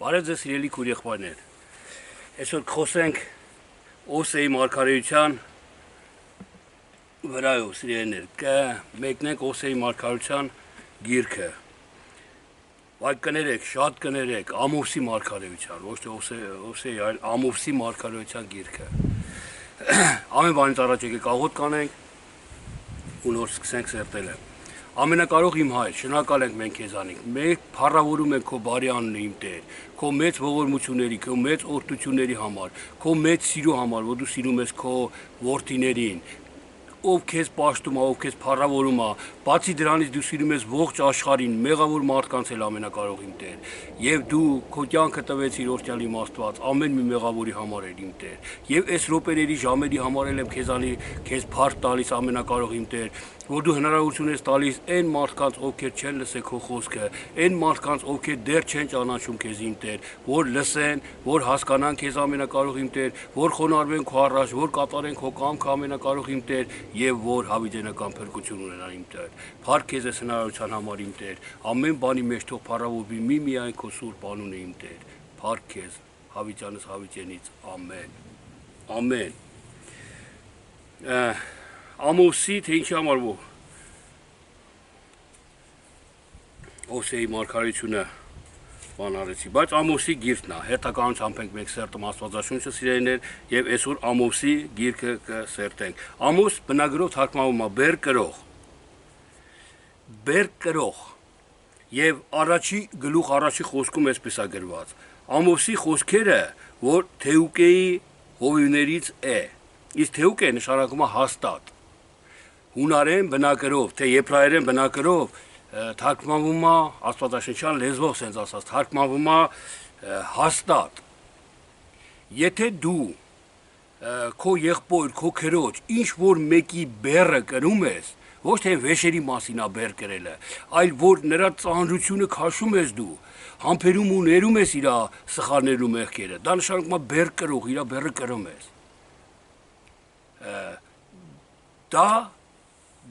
Բարև ձեզ սիրելի քուրեղբայրներ։ Այսօր խոսենք Օսեի մարգարեության վրայով սիրելիներ։ Մեկնենք Օսեի մարգարեության գիրքը։ Բայց կներեք, շատ կներեք, Ամովսի մարգարեության, ոչ թե Օսեի, այլ Ամովսի մարգարեության գիրքը։ Ամեն բանից առաջ եկեք աղոթ կանենք ու նոր սկսենք սերտելը։ Ամենակարող իմ Հայր, շնորհակալ ենք մենք քեզանից։ Մենք փառավորում ենք քո բարի անունը, իմ Տեր, քո մեծ ողորմությունների, քո մեծ օրհնությունների համար, քո մեծ սիրո համար, որ դու սիրում ես քո որդիներին, ով քեզ պաշտում է, ով քեզ փառավորում է, բացի դրանից դու սիրում ես ողջ աշխարհին, մեղավոր մարդկանց էլ ամենակարող իմ Տեր, եւ դու քո կյանքը տվեցիր օրհնյալ իմ Աստված, ամեն մի մեղավորի համար էր իմ Տեր, եւ այս րոպեների ժամերի համար էլ եմ քեզ փառք տալիս ամենակարող իմ Տեր, որ դու հնարավորություն ես տալիս այն մարդկանց, ովքեր չեն լսել քո խոսքը, այն մարդկանց, ովքեր դեռ չեն ճանաչում քեզ իմ Տեր, որ լսեն, որ հասկանան քեզ ամենակարող իմ Տեր, որ խոնարհվեն քո առաջ, որ կատարեն քո կամքը ամենակարող իմ Տեր, եւ որ հավիտենական փրկություն ունենան իմ Տեր։ Փառք քեզ այս հնարավորության համար իմ Տեր։ Ամեն բանի մեջ թող փառավորվի միայն քո սուրբ անունը իմ Տեր։ Փառք քեզ հավիտյանս հավիտենից։ Ամեն։ Ամեն։ Ամովսի թե ինչի համար Օսեի մարգարեությունը բան արեցի, բայց Ամովսի գիրքն է, հերթականությամբ ենք մենք սերտում Աստվածաշունչը սիրելիներ եւ այսօր Ամովսի գիրքը կսերտենք։ Ամոս բնագրով թարգմանվում է բեր կրող եւ առաջի գլուխ առաջի խոսքում էսպես է գրված։ Ամովսի խոսքերը, որ Թեուկեի հովիվներից է, իսկ Թեուկե նշանակում է հաստատ։ Հունարեն բնակրով, թե եբրայերեն բնակրով թարգմանվում է աստվածաշնչյան լեզվով sense ասած, թարգմանվում է հաստատ։ Եթե դու քո եղբոր, քո քրոջ ինչ որ մեկի բեռը կրում ես, ոչ թե վեշերի մասին է բեռ կրելը, այլ որ նրա ծանրությունը քաշում ես դու, համբերում ու ներում ես իր սխալներն ու մեղքերը, դա նշանակում է բեռ կրող, իր բեռը կրում ես։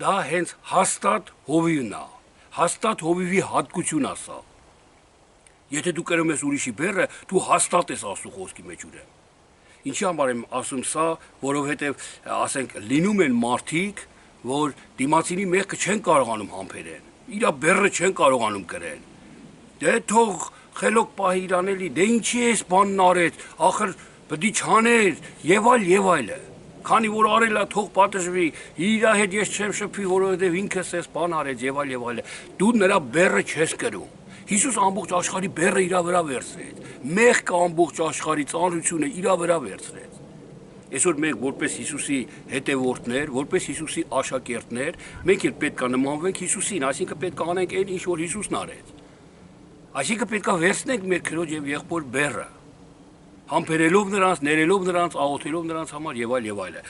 Դա հենց հաստատ հովիվն է, հաստատ հովիվի հատկություն է սա։ Եթե դու կրում ես ուրիշի բեռը, դու հաստատ ես Աստծո խոսքի մեջ ուրեմն։ Ինչի համար եմ ասում սա, որովհետև ասենք լինում են մարդիկ, որ դիմացինի մեղքը չեն կարողանում համբերեն, իր բեռը չեն կարողանում կրեն։ Դե թող խելոք պահի իրան էլի, դե ինչի էս բանն արեց, ախր պետք է չաներ եւ այլը։ Քանի որ արել է թող պատժվի, իր հետ ես չեմ շփվի, որովհետև ինքս էս բան արեց եւ այլը։ Դու նրա բեռը չես կրում։ Հիսուս ամբողջ աշխարհի բեռը իր վրա վերցրեց։ Մեղքը ամբողջ աշխարհի ծանրությունը իր վրա վերցրեց։ Այսօր մենք որպես Հիսուսի հետևորդներ, որպես Հիսուսի աշակերտներ, մենք էլ պետք է նմանվենք Հիսուսին, այսինքն պետք է անենք այն ինչ որ Հիսուսն արեց։ Այսինքն պետք է վերցնենք մեր քրոջ եւ եղբոր բեռը, համբերելով նրանց, ներելով նրանց, աղոթելով նրանց համար եւ այլը։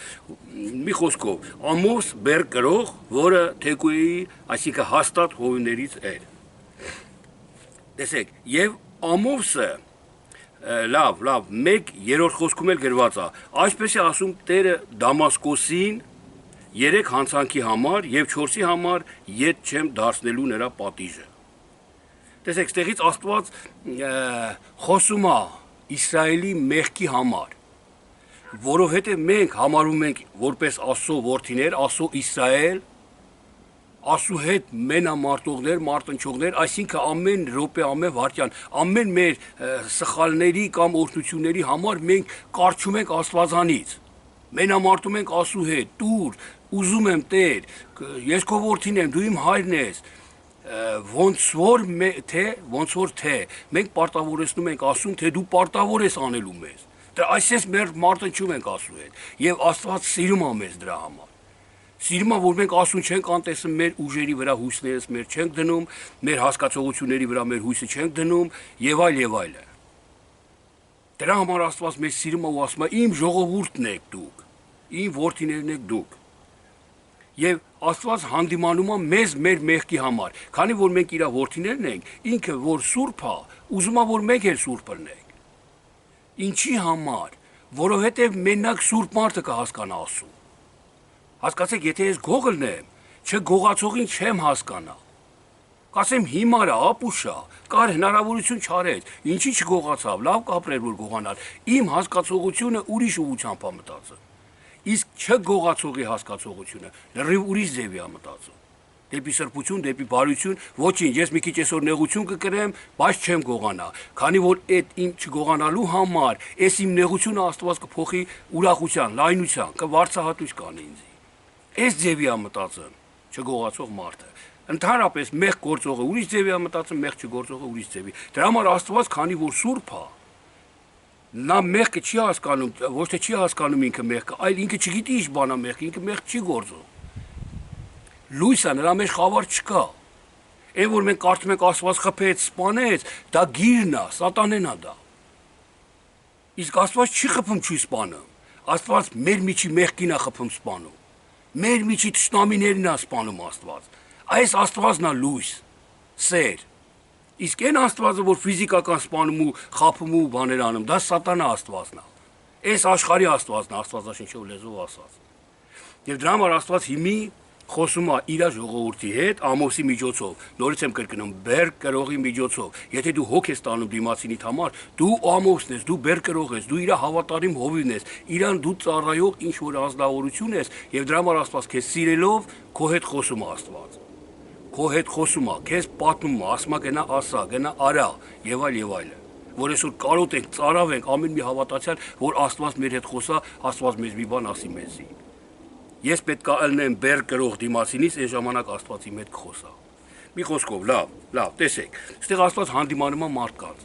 Մի խոսքով, Ամոս բեր կրող, որը Թեկուեի, այսինքն հաստատ հովիվներից էր։ Տեսեք, եւ Ամովսը լավ, 1-3 խոսքում էլ գրված է։ Այսպես է ասում Տերը Դամասկոսին 3 հանցանքի համար եւ 4-ի համար ետ չեմ դարձնելու նրա պատիժը։ Տեսեք, ստեղից Աստված խոսում է Իսրայելի մեղքի համար, որովհետև մենք համարում ենք որպես Աստծո որդիներ, Աստծո Իսրայել, Աստծո հետ մենամարտողներ, մարտնչողներ, այսինքն ամեն րոպե, ամեն վայրկյան, ամեն մեր սխալների կամ օրհնությունների համար մենք կարչում ենք Աստվածանից, մենամարտում ենք Աստծո հետ, տուր, ուզում եմ Տեր, ես քո որդին եմ, դու իմ հայրն ես, ոնց որ թե մենք պարտավորեցնում ենք ասում, թե դու պարտավոր ես անելու մեզ։ Դրա այսպես մեր մարտնչում ենք Աստծո հետ եւ Աստված սիրում է մեզ դրա համար։ Սիրում է, որ մենք Աստծուն չենք անտեսում, մեր ուժերի վրա հույսներս մեր չենք դնում, մեր հասկացողությունների վրա մեր հույսը չենք դնում եւ այլը։ Դրա համար Աստված մեզ սիրում է ու ասում է իմ ժողովուրդն եք դուք, իմ որդիներն եք դուք։ Եվ Աստված հանդիմանում է մեզ մեր մեղքի համար, քանի որ մենք իր որդիներն ենք, ինքը որ սուրբ է, ուզում է որ մենք էլ սուրբ լինենք։ Ինչի համար, որովհետև մենակ սուրբ մարդը կհասկանա Աստծուն։ Հասկացեք, եթե ես գող լինեմ, չգողացողին չեմ հասկանա։ Կասեմ հիմար է, ապուշ է, կար հնարավորություն չարեց, ինչի չգողացավ, լավ կապրեր որ գողանար, իմ հասկացողությունը ուրիշ ուղղությամբ է մտածում։ Իսկ չգողացողի հասկացողությունը լրիվ ուրիշ ձևի է մտածում։ Դեպի սրբություն, դեպի բարություն, ոչինչ, ես մի քիչ այսօր նեղություն կկրեմ, բայց չեմ գողանա, քանի որ այդ իմ չգողանալու համար, այս իմ նեղությունը Աստված կփոխի ուրախության, լայնության, կվարձահատույց կանի ինձ։ Այս ձևի է մտածում չգողացող մարդը։ Ընդհանրապես մեղ գործողը ուրիշ ձևի է մտածում, մեղ չգործողը ուրիշ ձևի։ Դրա համար Աստված, քանի որ սուրբ է, նա մեղքը չի հասկանում, ոչ թե չի հասկանում ինքը մեղքը, այլ ինքը չգիտի ինչ բան է մեղքը, ինքը մեղք չի գործում։ Լույսը նրա մեջ խավար չկա։ Այն որ մենք կարծում ենք Աստված խփեց, սպանեց, դա գիրն է, սատանեն է դա։ Իսկ Աստված չի խփում, չի սպանում։ Աստված մեր միջի մեղքին է խփում, սպանում։ Մեր միջի թշնամիներին է սպանում Աստված։ Այս Աստվածն է լույս, սեր։ Իսկ այն Աստվածը, որ ֆիզիկական սպանում ու խափում ու բաներ անում, դա սատանա Աստվածն է։ Այս աշխարհի Աստվածն է, Աստվածաշնչով լեզվով ասած։ Եվ դրա համար Աստված հիմի խոսում է իր ժողովրդի հետ Ամոսի միջոցով, նորից եմ կրկնում, բեր կրողի միջոցով։ Եթե դու հոգ ես տանում դիմացինիդ համար, դու Ամոսն ես, դու բեր կրող ես, դու իր հավատարիմ հովիվն ես, իրան դու ծառայող ինչ որ ազնվորություն ես, եւ դրա համար Աստված քեզ սիրելով քո հետ խոսում է Աստված։ Քո հետ խոսում է, քեզ պատմում է, ասում է գնա ասա, գնա արա, եւ այլ եւ այլ։ Որ այսօր կարոտ ենք, ծարավ ենք ամեն մի հավատացյալ, որ Աստված մեր հետ խոսա, Աստված մեզ մի բան ասի մեզի։ Ես պետք է ելնեմ բեր կրող դիմացինից, այն ժամանակ Աստված իմ հետ կխոսա։ Մի խոսքով, լավ, տեսեք, այստեղ Աստված հանդիմանում է մարդկանց,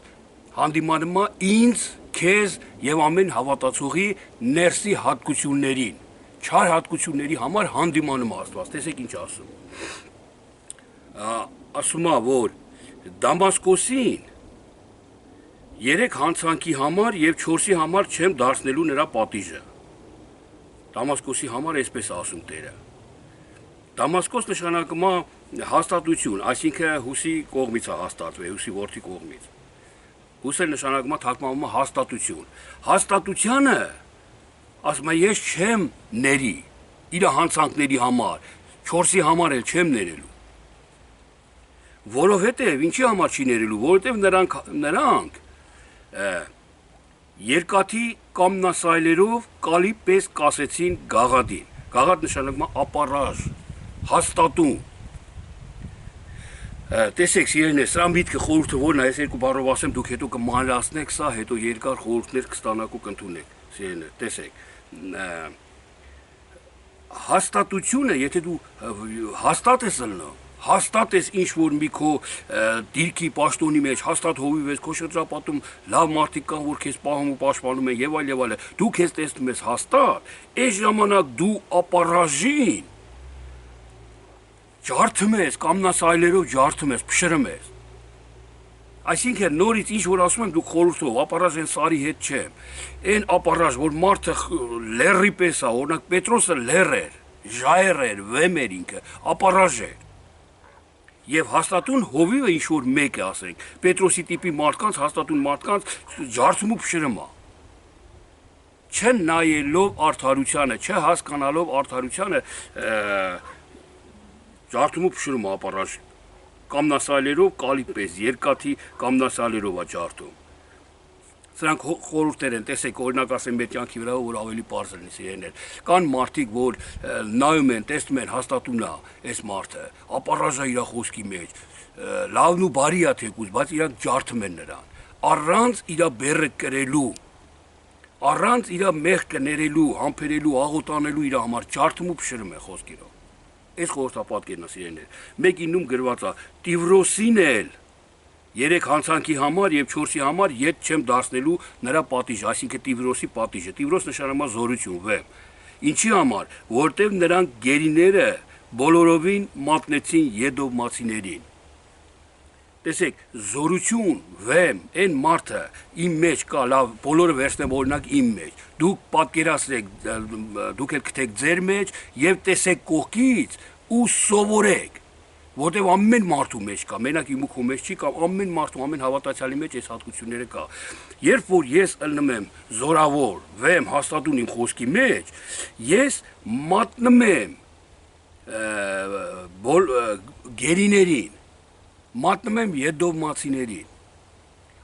հանդիմանում է ինձ, քեզ եւ ամեն հավատացողի ներսի հատկություններին, չար հատկությունների համար հանդիմանում է Աստված, տեսեք ինչ ասում։ Ասում է, որ Դամասկոսին 3 հանցանքի համար եւ 4-ի համար չեմ դարձնելու նրա պատիժը։ Դամասկոսի համար այսպես ասում Տերը։ Դամասկոս նշանակում է հաստատություն, այսինքն հուսի կողմից է հաստատվել, հուսի որդի կողմից։ Հուսը նշանակում է թարգմանվում է հաստատություն։ Հաստատությանը ասում է ես չեմ ների իր հանցանքների համար, 4-ի համար էլ չեմ ներելու։ Որովհետև ինչի համար չի ներելու, որովհետև նրանք երկաթի կամնասայլերով կալի պես կասեցին գաղադին։ Գաղադ նշանակում է ապարաժ, հաստատում։ Տեսեք, սիրելիներ, սա միտքը խորհուրդը որն է, այս երկու բառով ասեմ, դուք հետո կմանրացնեք սա, հետո երկար խորհուրդներ կստանաք ու կընդունեք, սիրելիներ, տեսեք։ Հաստատությունը, եթե դու հաստատ ես ելնում, հաստատ ես ինչ որ մի քո դիրքի պաշտոնի մեջ, հաստատ հովիվ ես, քո շրջապատում լավ մարդիկ կան, որ քեզ պահում ու պաշտպանում են եւ այլ, դու քեզ տեսնում ես հաստատ, այս ժամանակ դու ապարաժին ջարդում ես, կամնասայլերով ջարդում ես, փշրում ես։ Այսինքն նորից ինչ որ ասում եմ դուք խորհուրդով, ապարաժ են սարի հետ չեմ։ Այն ապարաժ, որ մարդը լեռի պես է, օրինակ Պետրոսը լեռ էր, ժայռ էր, վեմ էր ինքը, ապարաժ էր։ Եվ հաստատուն հովիվը ինչ որ մեկ է ասենք, Պետրոսի տիպի մարդկանց, հաստատուն մարդկանց ջարդում ու փշրում է։ Չնայելով արդարությանը, չհասկանալով արդարությանը ջարդում ու փշրում է ապարաժ, կամնասայլերով կալի պես, երկաթի կամնասայլերով է ջարդում։ Սրանք խորհուրդներ են, տեսեք, օրինակ ասեմ մեր կյանքի վրա, որ ավելի պարզ լինի սիրելիներ։ Կան մարդիկ, որ նայում են, տեսնում են, հաստատուն է այս մարդը, ապարաժ է իր խոսքի մեջ, լավն ու բարի է թեկուզ, բայց իրանք ջարդում են նրան, առանց իր բեռը կրելու, առանց իր մեղքը ներելու, համբերելու, աղոթանելու իր համար ջարդում ու փշրում է խոսքերով։ Այս խորհրդապատկերն է սիրելիներ։ 1:9 գրված է. Տիվրոսին էլ 3 հանցանքի համար եւ 4-ի համար ետ չեմ դարձնելու նրա պատիժը, այսինքն Տիվրոսի պատիժը։ Տիվրոս նշանակում է զորություն, վեմ։ Ինչի համար, որտեվ նրանք գերիները բոլորովին մատնեցին եդովմացիներին։ Տեսեք, զորություն, վեմ, այն մարդը իմ մեջ կա, լավ, բոլորը վերցնեմ օրինակ իմ մեջ։ Դուք պատկերացրեք, դուք եք գտեք ձեր մեջ եւ տեսեք կողքից ու սովորեք, որտեւ ամեն մարդու մեջ կա, մենակ իմ ու քո մեջ չի կա, ամեն մարդու, ամեն հավատացյալի մեջ այս հատկությունները կա։ Երբ որ ես ելնում եմ զորավոր, վեմ, հաստատուն իմ խոսքի մեջ, ես մատնում եմ գերիներին, մատնում եմ եդովմացիներին։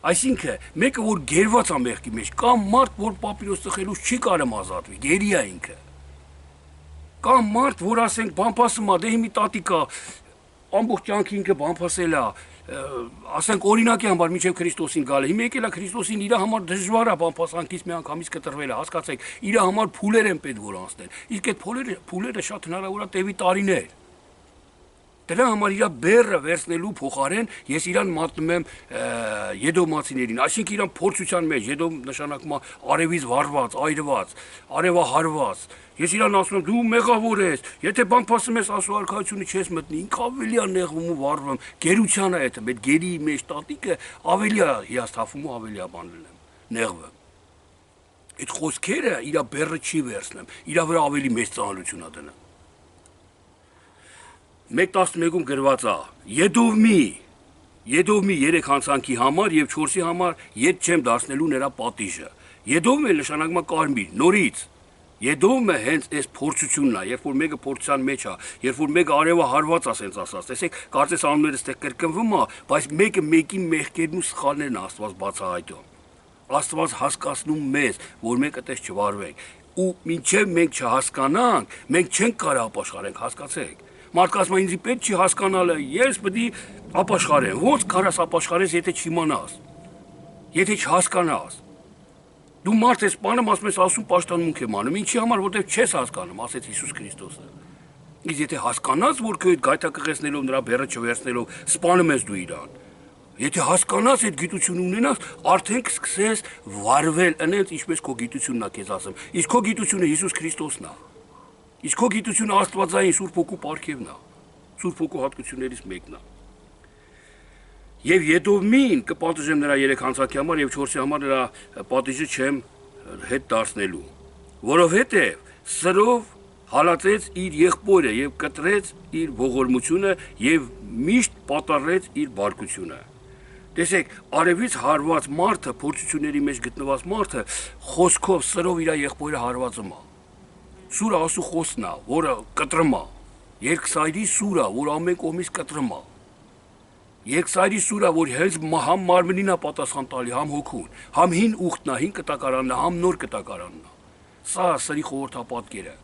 Այսինքն, մեկը որ գերված է մեղքի մեջ, կամ մարդ, որ պապիրոս ծխելուց չի կարում ազատվի, գերի է ինքը։ Կամ մարդ, որ ասենք բամփասում է, դե հիմի տատիկա ամբողջ կյանքի ինքը բամփասել է, ասենք օրինակի համար մինչև Քրիստոսին գալը։ Հիմա եկել է Քրիստոսին իր համար դժվար է բամփասանքից մի անգամից կտրվել է, հասկացեք, իր համար փուլեր են պետք որ անցնել։ Իսկ այդ փուլերը շատ հնարավոր է տևի տարիներ։ Դրա համար իր բեռը վերցնելու փոխարեն ես իրան մատնում եմ եդոմացիներին, այսինքն իրան փորձության մեջ, եդոմ նշանակում է արևից վառված, այրված, արևահարված։ Ես իրան ասում եմ դու մեղավոր ես, եթե բամփասում ես Աստծո արքայությունը չես մտնի, ինքը ավելի է նեղվում ու վառվում, գերության է այդ, այդ գերի մեջ տատիկը ավելի է հիասթափում ու ավելի է բանվում, նեղվում։ Այդ խոսքերը իր բեռը չի վերցնեմ, իր վրա ավելի մեծ ծանրություն է դնում։ 1:11-ում գրված է. Եդովմի 3 հանցանքի համար եւ 4-ի համար ետ չեմ դարձնելու նրա պատիժը։ Եդովմը նշանակում է կարմիր, նորից։ Եդովմը հենց այս փորձությունն է, երբ որ մեկը փորձության մեջ է, երբ որ մեկը արևը հարված է, ասենց ասած, տեսեք, կարծես անունները ստեղ կրկնվում է, բայց մեկը մեկի մեղքերն ու սխալներն է Աստված բացահայտում։ Աստված հասկացնում մեզ, որ մենք այդպես չվարվենք։ Ու մինչև մենք չհասկանանք, մենք չենք կարող ապաշխարենք, հասկացեք։ Մարդը ասում է ինձ պետք չի հասկանալը, ես պետք է ապաշխարեմ։ Ո՞նց կարաս ապաշխարես, եթե չիմանաս, եթե չհասկանաս։ Դու մարդ ես բանում, ասում ես ասում պաշտամունք եմ անում, ինչի համար, որտեղ չես հասկանում, ասեց Հիսուս Քրիստոսը։ Իսկ եթե հասկանաս, որ քո այդ գայթակղեցնելով նրա բեռը չվերցնելով սպանում ես դու իրան, եթե հասկանաս այդ գիտությունը ունենաս, արդեն կսկսես վարվել, այնպես ինչպես քո գիտությունն է քեզ ասում։ Իսկ քո գիտությունը Հիսուս Քրիստոսն է։ Իսկ քո գիտությունը Աստվածային Սուրբ Հոգու պարգևն է, Սուրբ Հոգու հատկություններից մեկն է։ Եվ Եդովմին կպատժեմ նրա 3 հանցանքի համար եւ 4-ի համար նրա պատիժը չեմ հետ դարձնելու, որովհետեւ սրով հալածեց իր եղբորը եւ կտրեց իր ողորմությունը եւ միշտ պատառեց իր բարկությունը։ Տեսեք, արևից հարված մարդը, փորձությունների մեջ գտնված մարդը խոսքով սրով իր եղբորը հարվածում է։ Սուրը ասու խոսն է, որը կտրում է, երկսայրի սուրը, որ ամեն կողմից կտրում է, երկսայրի սուրը, որ հենց համ մարմնին է պատասխան տալի, համ հոգուն, համ հին ուխտն է, հին կտակարանն է, համ նոր կտակարանն է, սա սրի խորհրդապատկերը,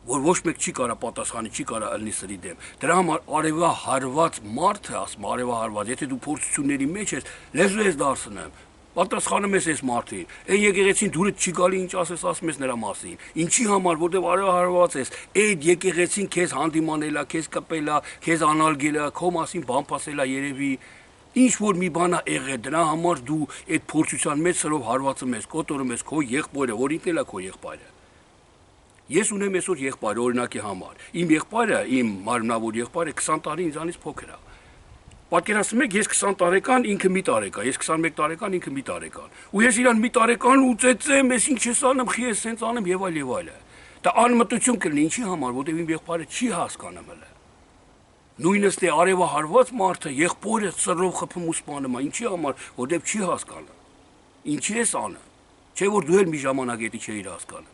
որ ոչ մեկ չի կարա պատասխանի, չի կարա ըլնի սրի դեմ, դրա համար արևահարված մարդը, ասում արևահարված, եթե դու փորձությունների մեջ ես, լեզու ես դարձնեմ, պատասխանում ես այս մարդին, այն եկեղեցին դուրդ չի գալի, ինչ ասում ես նրա մասին, ինչի համար, որտեղ արևահարված ես, այդ եկեղեցին քեզ հանդիմանել է, քեզ կպել է, քեզ անարգել է, քո մասին բամփասել է երևի, ինչ որ մի բան է եղել, դրա համար դու այդ փորձության մեջ սրով հարվածում ես, կոտորում ես քո եղբորը, որ ինքն էլ է քո եղբայրը։ Ես ունեմ այսօր եղբայր, օրինակի համար, իմ եղբայրը, իմ մարմնավոր եղբայրը 20 տարի ինձանից փոքր է։ Պատկերացնում եք, ես 20 տարեկան, ինքը մի տարեկան, ես 21 տարեկան, ինքը մի տարեկան։ Ու ես իրան մի տարեկան ու ծեծեմ, ես ինչ ես անում, խի ես սենց անեմ եւ այլ։ Դա անմտություն կլինի, ինչի համար, որտեղ իմ եղբայրը չի հասկանում հələ։ Նույնիսկ թե արևահարված մարդը եղբորը ծռով խփում ու սպանում է, ինչի համար, որտեղ չի հասկանում։ Ինչի ես անում։ Չէ որ դու էլ մի ժամանակ էդի չէիր հասկանում։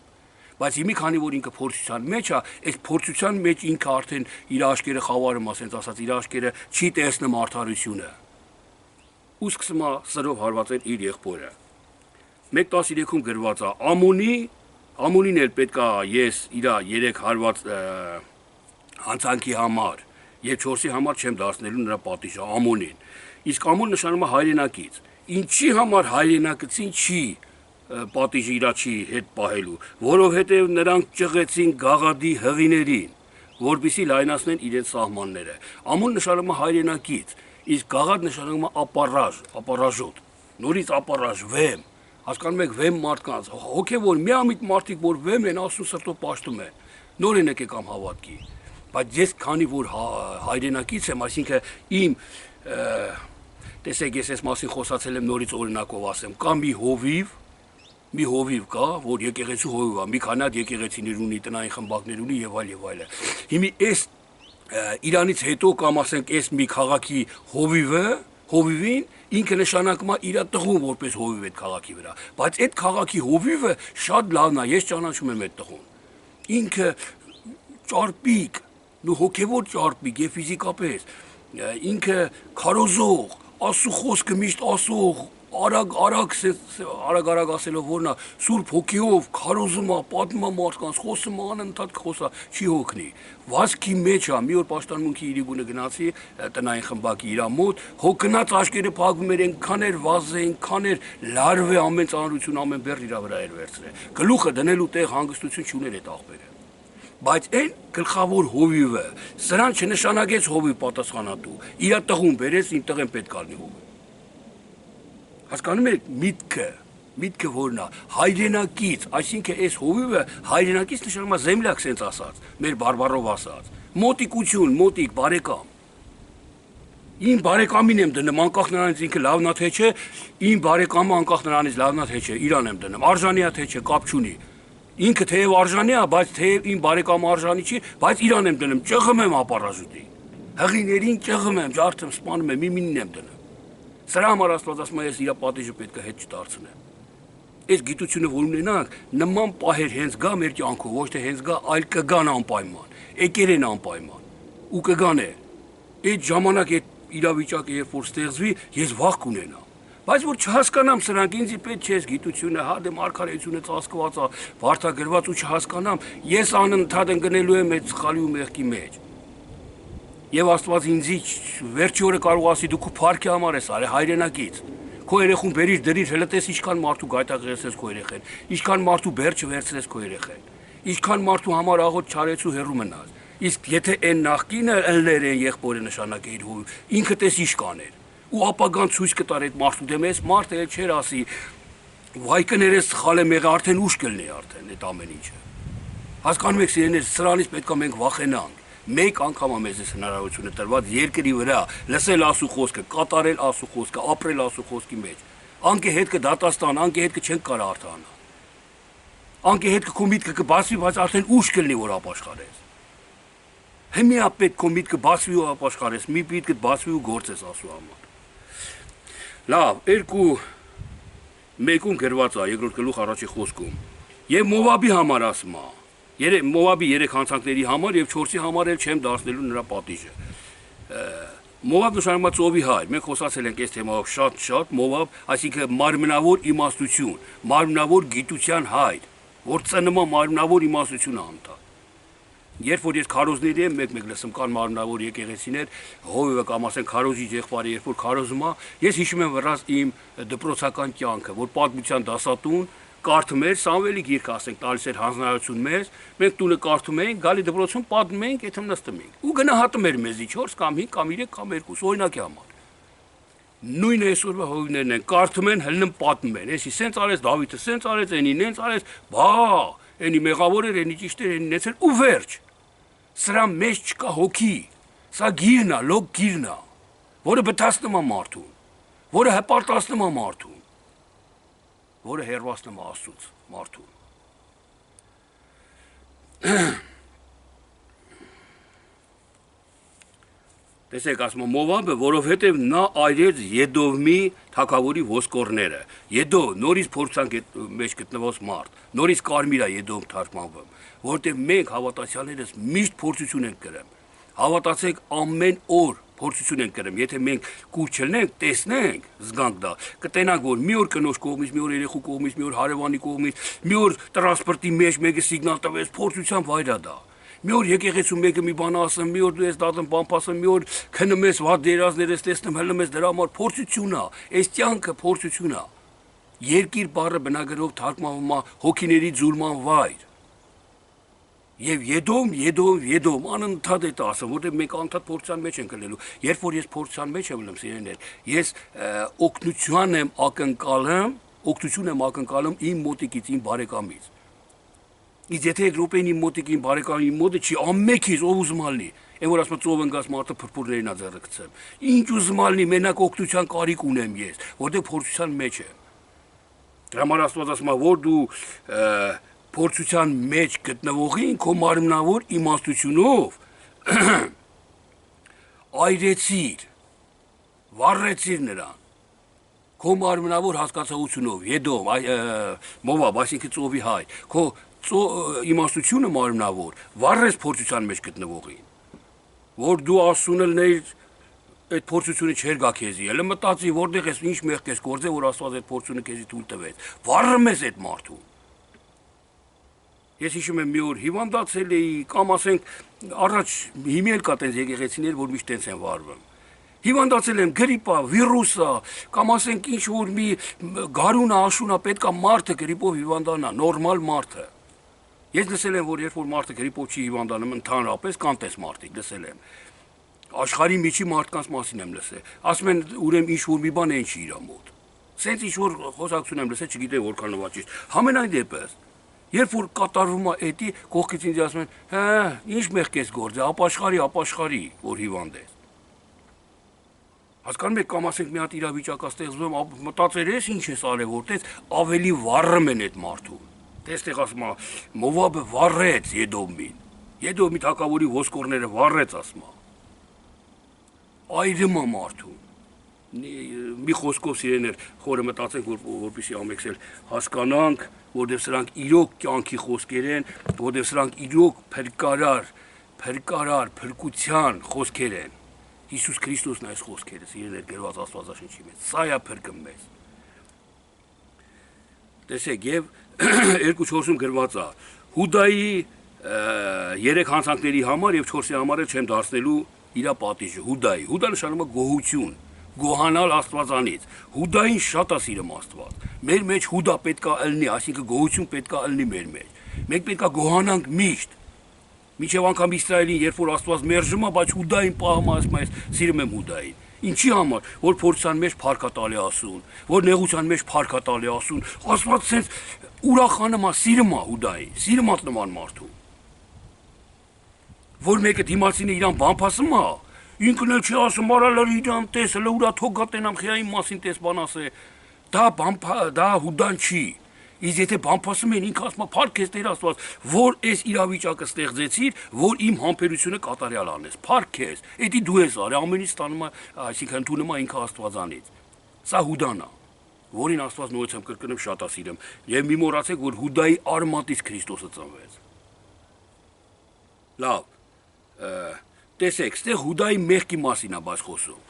Բայց հիմի քանի որ ինքը փորձության մեջ է, այս փորձության մեջ ինքը արդեն իր աշկերը խավարում, ասենց ասած, իր աշկերը չի տեսնում արդարությունը։ Ու սկսում է սրով հարվածել իր եղբորը։ 1:13-ում գրված է. Ամոնին էլ պետքա ես իր 3 հարված հանցանքի համար եւ 4-ի համար չեմ դարձնելու նրա պատիժը Ամոնին։ Իսկ Ամոն նշանակում է հայրենակից։ Ինչի համար հայրենակցին չի պատիժը իրա չի հետ պահելու, որովհետև նրանք ճղեցին գաղադի հղիներին, որպեսզի լայնացնեն իրենց սահմանները։ Ամոն նշանակում է հայրենակից, իսկ գաղադ նշանակում է ապարաժոտ, նորից ապարաժ, վեմ, հասկանում եք վեմ մարդկանց, հոգևոր միամիտ մարդիկ, որ վեմ են, ասում սրտով պաշտում են, նոր են եկեք ամ հավատքի, բայց ես քանի որ հայրենակից եմ, այսինքն իմ տեսեք ես այս մասին խոսացել եմ նորից օրինակով ասեմ, կամ մի հովիվ կա, որ եկեղեցու հովիվ է, մի քանի հատ եկեղեցիներ ունի, տնային խմբակներ ունի եւ այլ։ Հիմի այս Իրանից հետո կամ ասենք այս մի քաղաքի հովիվին ինքը նշանակում է իր տղուն որպես հովիվ այդ քաղաքի վրա, բայց այդ քաղաքի հովիվը շատ լավն է, ես ճանաչում եմ այդ տղուն։ Ինքը ճարպիկ, հոգևոր ճարպիկ եւ ֆիզիկապես ինքը քարոզող, Աստծո խոսքը միշտ ասող, արագ ասելով որնա Սուրբ հոգիով քարոզում է, պատմում է մարդկանց, խոսում է անընդհատ խոսա, չի հոգնի։ Վազքի մեջ է, մի օր պաշտամունքի իրիգունը գնացի տնային խմբակի իր մոտ, հո գնաց աշկերը փակվում էր, այնքան էր վազը, այնքան էր լարվե ամեն ծանրություն, ամեն բեռ իր վրա էր վերցրել։ Գլուխը դնելու տեղ հանգստություն չուներ այդ աղբերը։ Բայց այն գլխավոր հովիվը, սրան չնշանակեց հովիվ պատասխանատու, իր տղուն բերեց, իմ տղեն պետք ալնի հովիվ։ Հասկանում եք միտքը որն է, հայրենակից, այսինքն այս հովիվը հայրենակից նշանակում է զեմլյակ սենց ասած, մեր բարբառով ասած, մոտիկություն, մոտիկ, բարեկամ։ Իմ բարեկամին եմ դնում, անկախ նրանից ինքը լավնա թե չէ, իմ բարեկամը անկախ նրանից լավնա թե չէ, իրան եմ դնում, արժանիա թե չէ, կապ չունի։ Ինքը թեև արժանի է, բայց թեև իմ բարեկամը արժանի չի, բայց իրան եմ դնում, ճղում եմ ապարաժուտի։ Հղիներին ճղում եմ, ջարդում, սպանում եմ, միմինին եմ դնում։ Սրա համար Աստված ասում է, ես իր պատիժը պետք է հետ չդարձնեմ։ Այս գիտությունը որ ունենանք, նման պահեր հենց գա մեր կյանքով, ոչ թե հենց գա, այլ կգան անպայման, եկեր են անպայման, ու կգան է։ Այդ ժամանակ այդ իրավիճակը երբ որ ստեղծվի, ես վախ կունենամ։ Բայց որ չհասկանամ սրանք, ինձ պետք չէ գիտությունը, հա դե մարգարեությունը ծածկված է, վարդագրված ու չհասկանամ, ես անընդհատ ընկնելու եմ այդ սխալի ու մեղքի մեջ։ Եվ Աստված ինձի վերջի օրը կարող ասի դու քո փառքի համար ես արել հայրենակից։ Քո երեխուն բերիր դրիր, հələ տես ինչքան մարդու գայթակղեցրես քո երեխեն, ինչքան մարդու բերք չվերցրես քո երեխեն, ինչքան մարդու համար աղոտ չարեց ու հեռու մնաց։ Իսկ եթե այն նախկինը ըլներ են եղբորը նշանակեիր ու ինքը տես ինչ կաներ։ Ու ապագան ցույց կտար այդ մարդու դեմ, այս մարդը էլ չէր ասի վայ կներես սխալ եմ եղել, արդեն ուշ կլինի արդեն այդ ամեն ինչը։ Հասկանում եք սիրելիներ, սրանից պետք է մենք վախենանք։ Մեկ անգամ մեզ էս հնարավորությունը տրված երկրի վրա լսել Աստծո խոսքը, կատարել Աստծո խոսքը, ապրել Աստծո խոսքի մեջ։ Անկե հետքը դատաստան, անկե հետքը չենք կարող արդանալ։ Անկե հետքը քո միտքը կբացվի, բայց արդեն ուշ կլինի որ ապաշխարես։ Հիմա պետք քո միտքը բացվի ու ապաշխարես, մի միտքը բացվի ու գործես Աստծո համար։ Լավ, մեկում գրված է երկրորդ գլուխ առաջի խոսքում։ Եվ Մովաբի համար ասում է։ Մովաբի 3 հանցանքների համար եւ 4-ի համար էլ չեմ դարձնելու նրա պատիժը։ Մովաբ նշանակում է ծովի հայր։ Մենք խոսացել ենք այս թեմայով շատ, Մովաբ, այսինքն մարմնավոր իմաստություն, մարմնավոր գիտության հայր, որ ծնում է մարմնավոր իմաստությունը անտա։ Երբ որ ես քարոզների եմ մեկ-մեկ լսում կան մարմնավոր եկեղեցիներ, հովիվը կամ ասեն քարոզի եղբայրը երբ որ քարոզում է, ես հիշում եմ վրաս իմ դպրոցական կյանքը, որ պատմության դասատուն կարդում էր Սամվելի գիրքը, ասենք, տալիս էր հանձնարարություն մեզ, մենք տունը կարդում էինք, գալի դպրոցում պատմում էինք, եթե նստում էինք։ Ու գնահատում էր մեզի 4 կամ 5 կամ 3 կամ 2 օրինակի համար։ Նույն այսօրվա հովիվներն են, կարդում են, հլնում պատմում են։ Էսի սենց արեց Դավիթը, սենց արեց, այնին նենց արեց, բա, այնի մեղավոր էր, այնի ճիշտ էր, այնին նենց էր ու վերջ։ Սրա մեջ չկա հոգի, սա գիրն է, լոկ գիրն է, որը բթացնում է մարդուն, որը հպարտացնում է մարդուն, որը հերվացնում է Աստծուց մարդուն։ Տեսեք, ասում է Մովաբը, որովհետև նա այրեց Եդովմի թագավորի ոսկորները։ Եդով նորից փորձանք մեջ գտնվող մարդ, նորից կարմիր է Եդով թարգմանվում, որովհետև մենք հավատացյալներս միշտ փորձություն ենք կրում։ Հավատացեք ամեն օր փորձություն ենք կրում, եթե մենք կուր չլնենք, տեսնենք, զգանք դա, կտենանք, որ մի օր կնոջ կողմից, մի օր երեխու կողմից, մի օր հարևանի կողմից, մի օր տրանսպորտի մեջ մեկը սիգնալ տվեց, փորձության վայր է դա։ Մի օր եկեղեցու մեկը մի բան ասում, մի օր դու ես դատում բան ասում, մի օր քնում ես վատ դերազներ ես տեսնում, հլնում ես դրա համար փորձություն է, այս կյանքը փորձություն է։ Երկիր բառը բնագրով թարգմանվում է հոգիների ձուլման վայր։ Եվ Եդոմ անընդհատ է ասում, որտեղ մենք անընդհատ փորձության մեջ ենք լինելու։ Երբ որ ես փորձության մեջ եմ լինում, սիրելիներ, ես օգնություն եմ ակնկալում իմ մոտիկից, իմ բարեկամից։ Իսկ եթե այդ րոպեին իմ մոտիկին բարեկամի մոտը չի ամենքից ով ուզում ալնի, այն որ ասում ծով ընկած մարդը փրփուրներին է ձեռը գցեմ։ Ինչ ուզում ալնի, մենակ օգնության կարիք ունեմ ես, որտեղ փորձության մեջ եմ։ Դրա համար Աստված ասում է, որ դու փորձության մեջ գտնվողին քո մարմնավոր իմաստությունով այրեցիր, վառեցիր նրան, քո մարմնավոր հասկացությունով, Եդոմ, Մովաբ, այսինքն ծովի հայր, քո իմաստությունը մարմնավոր, վառեց փորձության մեջ գտնվողին, որ դու Աստծուն լներ այդ փորձությունը չէր գա քեզի, ելը մտածի, որտեղ ես ինչ մեղք ես գործել, որ Աստված այդ փորձությունը քեզի թույլ տվեց։ Վառում ես այդ մարդուն։ Ես հիշում եմ մի օր հիվանդացել էի, կամ ասենք առաջ հիմի էլ կա տենց եկեղեցիներ, որ միշտ տենց են վարվում։ Հիվանդացել եմ գրիպա, վիրուսա, կամ ասենք ինչ որ մի գարունա, աշունա պետքա մարդը գրիպով հիվանդանա, նորմալ մարդը։ Ես լսել եմ, որ երբ որ մարդը գրիպով չի հիվանդանում, ընդհանրապես կանտես մարդիկ լսել եմ։ Աշխարհի միջի մարդկանց մասին եմ լսել։ Ասում են, ուրեմն ինչ որ մի բան այն չի իր մոտ։ Սենց ինչ որ խոսակցություն եմ լսել, չգիտեմ որքան նվաճիշտ։ Համենայն դեպս, երբ որ կատարվում է էդի, կողքից ինձ ասում են, հա, ինչ մեղք ես գործել, ապաշխարի, որ հիվանդ ես։ Հասկանում եք, կամ ասենք մի հատ իրավիճակա ստեղծվում, մտածեր ես ինչ ես արել, որտեղ ավելի վառում են այդ մարդուն։ Դեստեղ ասում է, Մովաբը վառեց Եդոմին։ Եդոմի թագավորի ոսկորները վառեց ասում է։ Այրում է մարդուն։ Մի խոսքով սիրեներ, խորը մտածենք, որպեսզի ամենքսել հասկանանք, որտեղ սրանք իրոք կյանքի խոսքեր են, որտեղ սրանք իրոք փրկարար, փրկության խոսքեր են։ Հիսուս Քրիստոսն այս խոսքերը սիրեներ գրված Աստվածաշնչի մեջ։ Սա է փրկում մեզ։ Տեսեք, եւ 2:4-ում գրված է. Հուդայի 3 հանցանքների համար եւ 4-ի համար էլ չեմ դարձնելու իր պատիժը։ Հուդա նշանում է գոհություն, գոհանալ Աստվածանից։ Հուդային շատ է սիրում Աստված։ Մեր մեջ հուդա պետքա ըլնի, այսինքն գոհություն պետքա ըլնի մեր մեջ։ Մենք պետքա գոհանանք միշտ։ Մինչև անգամ Իսրայելին, երբ որ Աստված մերժում է, բայց հուդային պահում ասում է, սիրում եմ հուդային։ Ինչի համար, որ փորձության մեջ փառքատալի ասուն, որ նեղության մեջ փառքատալի ասուն, Աստված sense ուրախանում է, սիրում է հուդային, սիրում է նման մարդու։ Որ մեկը դիմացինը իրան բամփասում է, ինքն էլ չի ասում, արալար իրան տես, հələ ուրա թողա տենամ խիայի մասին տես բան ասե, դա հուդան չի։ Իսկ եթե բամփասում են ինքը ասում է, փառք ես Տեր Աստված, որ այս իրավիճակը ստեղծեցիր, որ իմ համբերությունը կատարյալ անես։ Փառք ես, էդի դու ես արի, ամենից ստանում է, այսինքն ընդունում է ինքը Աստվածանից։ Սա հուդան է, որին Աստված նորից եմ կրկնում շատ է սիրում։ Եվ մի մոռացեք, որ հուդայի արմատից Քրիստոսը ծնվեց։ Լավ, տեսեք, ստեղ հուդայի մեղքի մասին է բաց խոսում։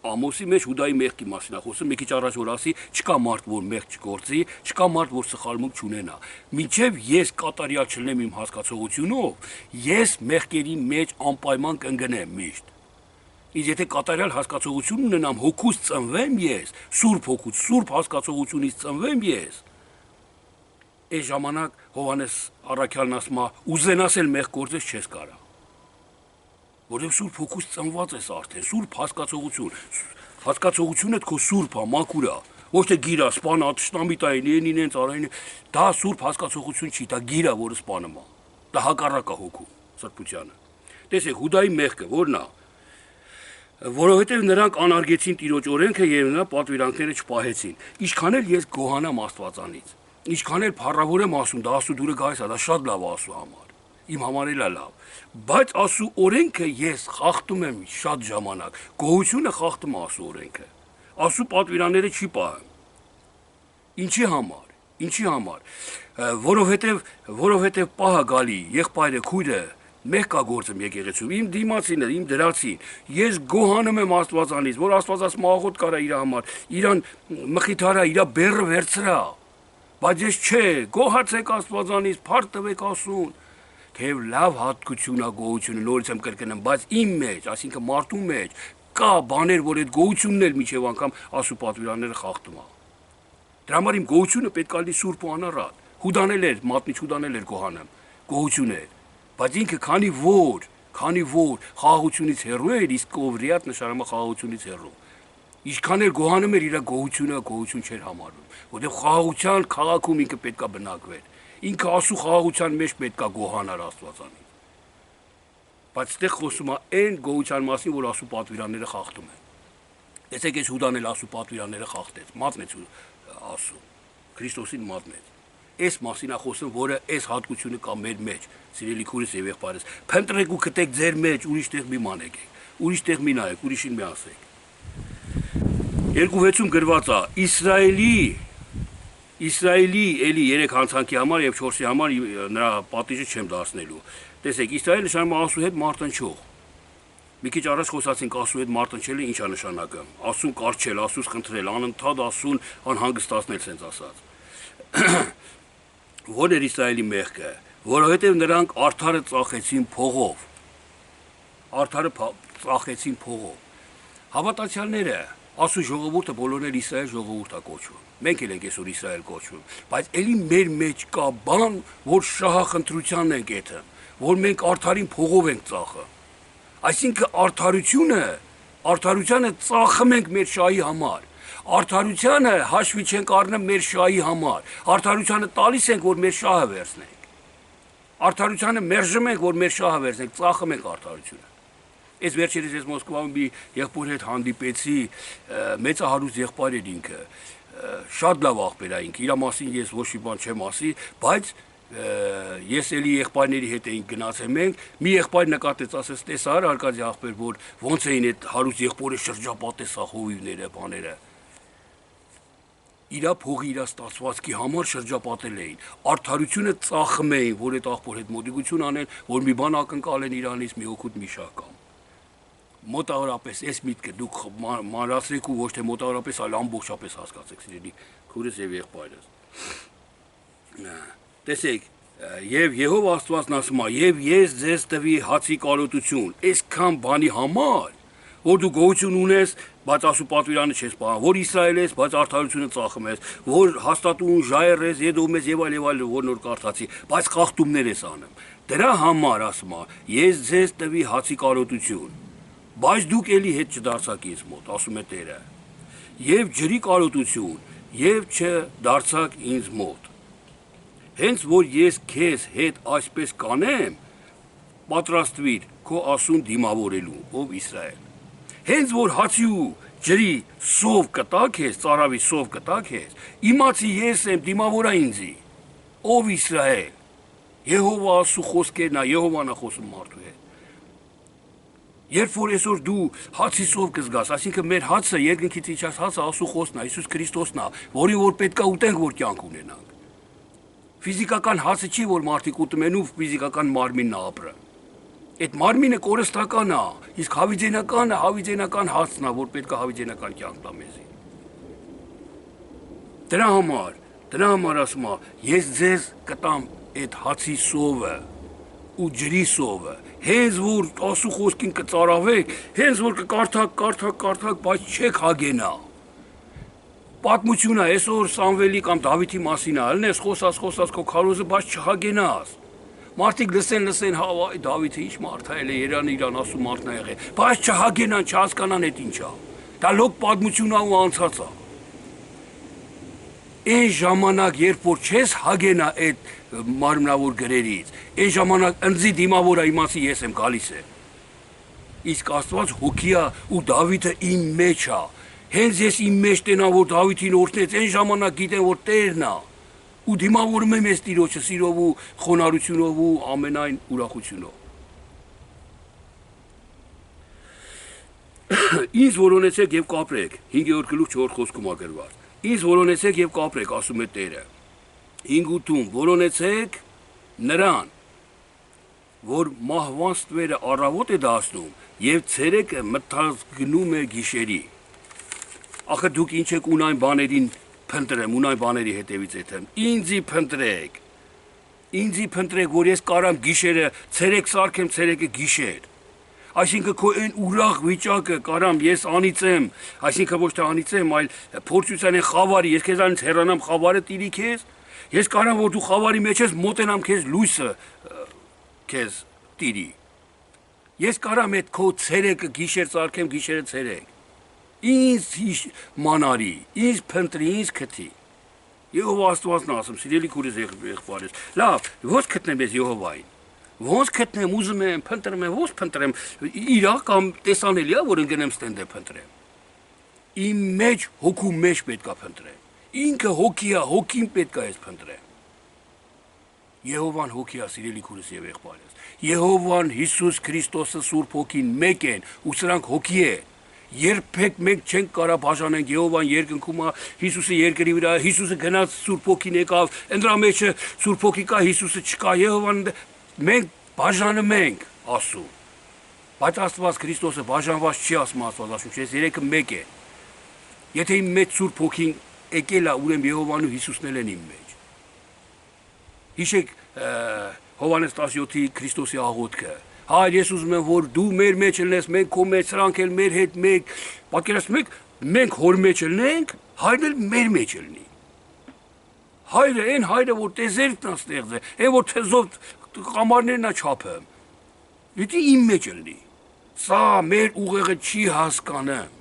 Ամոսի մեջ հուդայի մեղքի մասին է խոսում, մի քիչ առաջ որ ասի, չկա մարդ, որ մեղք չգործի, չկա մարդ, որ սխալմունք չունենա։ Մինչև ես կատարյալ չլինեմ իմ հասկացողությունով, ես մեղքերի մեջ անպայման կընկնեմ միշտ։ Իսկ եթե կատարյալ հասկացողություն ունենամ, հոգուց ծնվեմ ես, սուրբ հոգուց, սուրբ հասկացողությունից ծնվեմ ես, այս ժամանակ Հովհաննես առաքյալն ասում է, ուզենաս էլ մեղք գործես չես կարա։ Որով սուրբ հոգուց ծնված ես արդեն, սուրբ հասկացողությունը քո սուրբ է, մաքուր է, ոչ թե գիրա, սպանա, տշնամիտ այն ինենց արային, դա սուրբ հասկացողություն չի, դա գիրա, որը սպանում է, դա հակառակ է հոգու, սրբությանը։ Տեսեք, հուդայի մեղքը որն է, որովհետև նրանք անարգեցին Տիրոջ օրենքը եւ նրա պատվիրանքները չպահեցին։ Ինչքան էլ ես գոհանամ Աստվածանից, ինչքան էլ փառավոր եմ ասում, դա Աստծո դուրը գայս է, դա շատ լավ է Աստծո համար։ Իմ համար էլ է լավ, բայց Աստծո օրենքը ես խախտում եմ շատ ժամանակ, գոհությունը խախտում է Աստծո օրենքը, Աստծո պատվիրանները չի պահում։ Ինչի համար, որովհետև պահը գալի, եղբայրը, քույրը, մեղք կա գործում եկեղեցում, իմ դիմացին է, իմ դրացին, ես գոհանում եմ Աստվածանից, որ Աստված մաղոտ կարա իր համար, իրան մխիթարա, իր բեռը վերցրա, բայց ես չէ, գոհացեք Աստվածանից, փառք տվեք Աստծուն։ Թեև լավ հատկություն է գոհությունը, նորից եմ կրկնում, բայց իմ մեջ, այսինքն մարդու մեջ կա բաներ, որ այդ գոհությունն էլ միջև անգամ Աստծո պատվիրանները խախտում է։ Դրա համար իմ գոհությունը պետք է լինի սուրբ ու անառատ։ Հուդան էլ էր, մատնիչ հուդան էլ էր գոհանում, գոհություն էր, բայց ինքը քանի որ խաղաղությունից հեռու էր, իսկ կովրիատ նշանակում է խաղաղությունից հեռու։ Ինչքան էլ գոհանում էր, իր գոհությունը գոհություն չէր համարում, որտեղ խաղաղության քաղաքում ինքը պետք է բնակվեր։ Ինքը Աստծո խաղաղության մեջ պետք է գոհանար Աստվածանից։ Բայց այդտեղ խոսում է այն գոհության մասին, որ Աստծո պատվիրանները խախտում են։ Տեսեք, այս հուդան էլ Աստծո պատվիրանները խախտեց, մատնեց Աստծո, Քրիստոսին մատնեց։ Այս մասին է խոսում, որը այս հատկությունը կա մեր մեջ, սիրելի քույրս եւ եղբայրս։ Փնտրեք ու գտեք ձեր մեջ, ուրիշ տեղ մի մանեք, ուրիշ տեղ մի նայեք, ուրիշին մի ասեք։ 2:6-ում գրված է Իսրայելի էլի 3 հանցանքի համար եւ 4-ի համար նրա պատիժը չեմ դասնելու։ Տեսեք, Իսրայելը նշանակում է Աստծո հետ մարտնչող։ Մի քիչ առաջ խոսացինք Աստծու հետ մարտնչելը ինչա նշանակում։ Աստծուն կարչել, Աստծուց խնդրել, անընդհատ Աստծուն անհանգստացնել, sense ասած։ Ո՞ր էր Իսրայելի մեղքը, որովհետև նրանք արդարը ծախեցին փողով։ Արդարը ծախեցին փողով։ Հավատացյալները, Աստծո ժողովուրդը բոլորն էլ Իսրայել ժողովուրդ է կոչվում։ Մենք էլ ենք այսօր Իսրայել կոչվում, բայց ելի մեր մեջ կա բան, որ շահախնդրությանն ենք եթեմ, որ մենք արդարին փողով ենք ծախը։ Այսինքն արդարությանը ծախում ենք մեր շահի համար։ Արդարությանը հաշվի չենք առնում մեր շահի համար։ Արդարությանը տալիս ենք, որ մեր շահը վերցնենք։ Արդարությանը մերժում ենք, որ մեր շահը վերցնենք, ծախում ենք արդարությունը։ Այս վերջերս ես Մոսկվայում մի եղբոր հետ հանդիպեցի, մեծահարուստ եղբայր էր ինքը, շատ լավ աղբեր է ինքը, իր մասին ես ոչ մի բան չեմ ասի, բայց ես էլի եղբայրների հետ էինք գնացել մենք, մի եղբայր նկատեց, ասես տեսար Արկադի աղբեր, որ ոնց էին այդ հարուստ եղբորը շրջապատես հովիվները, բաները։ Իրա փողի իրա ստացվածքի համար շրջապատել էին, արդարությունը ծախում էին, որ այդ աղբոր հետ մոդիգություն անեն, որ մի բան ակնկալեն իրանից մի օգուտ մի շահ կամ։ Մոտավորապես այս միտքը դուք մանրացրեք ու ոչ թե մոտավորապես, այլ ամբողջապես հասկացեք, սիրելի քուրս եւ եղբայրս։ Տեսեք, եւ Եհովա Աստվածն ասում է, եւ ես ձեզ տվի հացի կարոտություն, այսքան բանի համար, որ դու գոհություն ունես, բայց ասու պատվիրանը չես պահում, որ Իսրայել ես, բայց արդարությունը ծախում ես, որ հաստատուն ժայռ ես, Եդոմ ես եւ այլ, որ նոր կարդացի, բայց խախտումներ ես անում։ Դրա համար ասում է, ես ձեզ տվի հացի կարոտություն, բայց դուք էլի հետ չդարձաք ինձ մոտ, ասում է Տերը, եւ ջրի կարոտություն, եւ չդարձաք ինձ մոտ։ Հենց որ ես քեզ հետ այսպես կանեմ, պատրաստվիր քո ասուն դիմավորելու, ով Իսրայել։ Հենց որ հացի ու ջրի սով կտակ ես, ծարավի սով կտակ ես, իմացի ես եմ դիմավորա ինձի, ով Իսրայել։ Եհովա Աստծո խոսքերն է, Եհովան է խոսում մարդու հետ։ Երբ որ այսօր դու հացի սով կզգաս, այսինքն մեր հացը երկնքից իջած հացը Աստծո խոսքն է, Հիսուս Քրիստոսն է, որին որ պետքա ուտենք, որ կյանք ունենանք։ Ֆիզիկական հացը չի, որ մարդիկ ուտում են ու ֆիզիկական մարմինն ապրը։ Այդ մարմինը կորստական է, իսկ հավիճենական հացն է, որ պետքա հավիճենական կյանք տա մեզի։ Դրա համար ասում է, ես ձեզ կտամ այդ հացի սովը ու ջրի սովը, հենց որ Աստծո խոսքին կծարավեք, հենց որ կկարդակ, բայց չեք հագենա։ Պատմություն է, այսօր Սամվելի կամ Դավիթի մասին է, ելնես խոսած քո քարոզը, բայց չհագենաս։ Մարդիկ լսեն, հա, այ Դավիթը ինչ մարդ է, իրան ասում մարդն է եղել, բայց չհագենան, չհասկանան այդ ինչա։ Դա լոկ պատմություն է ու անցած է։ Այն ժամանակ, երբ որ չես հագենա այդ մարմնավոր գրերից, այն ժամանակ ընձի դիմավոր է իմացի ես եմ գալիս է։ Իսկ Աստված հոգի է ու Դավիթը իմ մեջ է։ Հենց ես իմ մեջ տենա, որ Դավիթին օրհնեց, այն ժամանակ գիտեն, որ Տերն է։ Ու դիմավորում եմ ես Տիրոջը սիրով ու խոնարհությունով ու ամենայն ուրախությունով։ Ինձ որոնեցեք եւ կապրեք, 5-րդ գլուխ 4 խոսքում է գրված։ Ինձ որոնեցեք եւ կապրեք, ասում է Տերը։ 5-ում որոնեցեք նրան, որ մահվան ստվերը առավոտ է դասնում եւ ցերեկը մտածգնում է գիշերի։ Ախր դուք ինչ եք ունայն բաներին փնտրեմ, ունայն բաների հետևից եթեմ։ Ինձի փնտրեք, որ ես կարամ գիշերը ցերեկ սարքեմ, ցերեկը գիշեր։ Այսինքն քո այն ուրախ վիճակը կարամ ես անիծեմ, այսինքն ոչ թե անիծեմ, այլ փորձության են խավարի, ես քեզանից հեռանամ խավարը տիրի քեզ, ես կարամ որ դու խավարի մեջ ես մոտենամ քեզ լույսը քեզ տիրի։ Ես կարամ այդ քո ցերեկը գիշեր սարքեմ, գիշերը ցերեկ։ Ինձ մանարի, ինձ փնտրի, ինձ քթի։ Եհովա Աստվածն ասում, սիրելի քուրս եղբայրս, լավ, ո՞ց գտնեմ ես Եհովային։ Ոնց գտնեմ, ուզում եմ, փնտրեմ, ոնց փնտրեմ, իրավ կամ տեսանելի է, որ ընկնեմ ստենդը փնտրեմ։ Իմ մեջ հոգու մեջ պետքա փնտրեմ։ Ինքը հոգի է, հոգին պետքա ես փնտրեմ։ Եհովան հոգի է, սիրելի քուրս եւ եղբայրս։ Եհովան Հիսուս Քրիստոսը Սուրբ Հոգին մեկ են, ու սրանք հոգի է։ Երբեք մենք չենք կարա բաժանենք Եհովան երկնքում է, Հիսուսը երկրի վրա, Հիսուսը գնաց Սուրբ Հոգին եկավ, ընդրա մեջը Սուրբ Հոգի կա, Հիսուսը չկա, Եհովան մենք բաժանում ենք ասում։ Բայց Աստված Քրիստոսը բաժանված չի ասում Աստվածաշունչը, այս երեքը մեկ է։ Եթե իմ մեջ Սուրբ Հոգին եկել է, ուրեմն Եհովան ու Հիսուսն են իմ մեջ։ Հիշեք Հովհաննես 17-ի Քրիստոսի աղոթքը։ Հայր, ես ուզում եմ, որ դու մեր մեջ ելնես, մենք քո մեջ, սրանք էլ մեր հետ մեկ։ Պատկերացնում եք, մենք հոր մեջ ելնենք, հայրն էլ մեր մեջ ելնի։ Հայրը, այն հայրը, որ տեզերքն է ստեղծել, այն որ թեզով կամարներն է չափը։ Դիտի իմ մեջ ելնի։ Սա մեր ուղեղը չի հասկանում։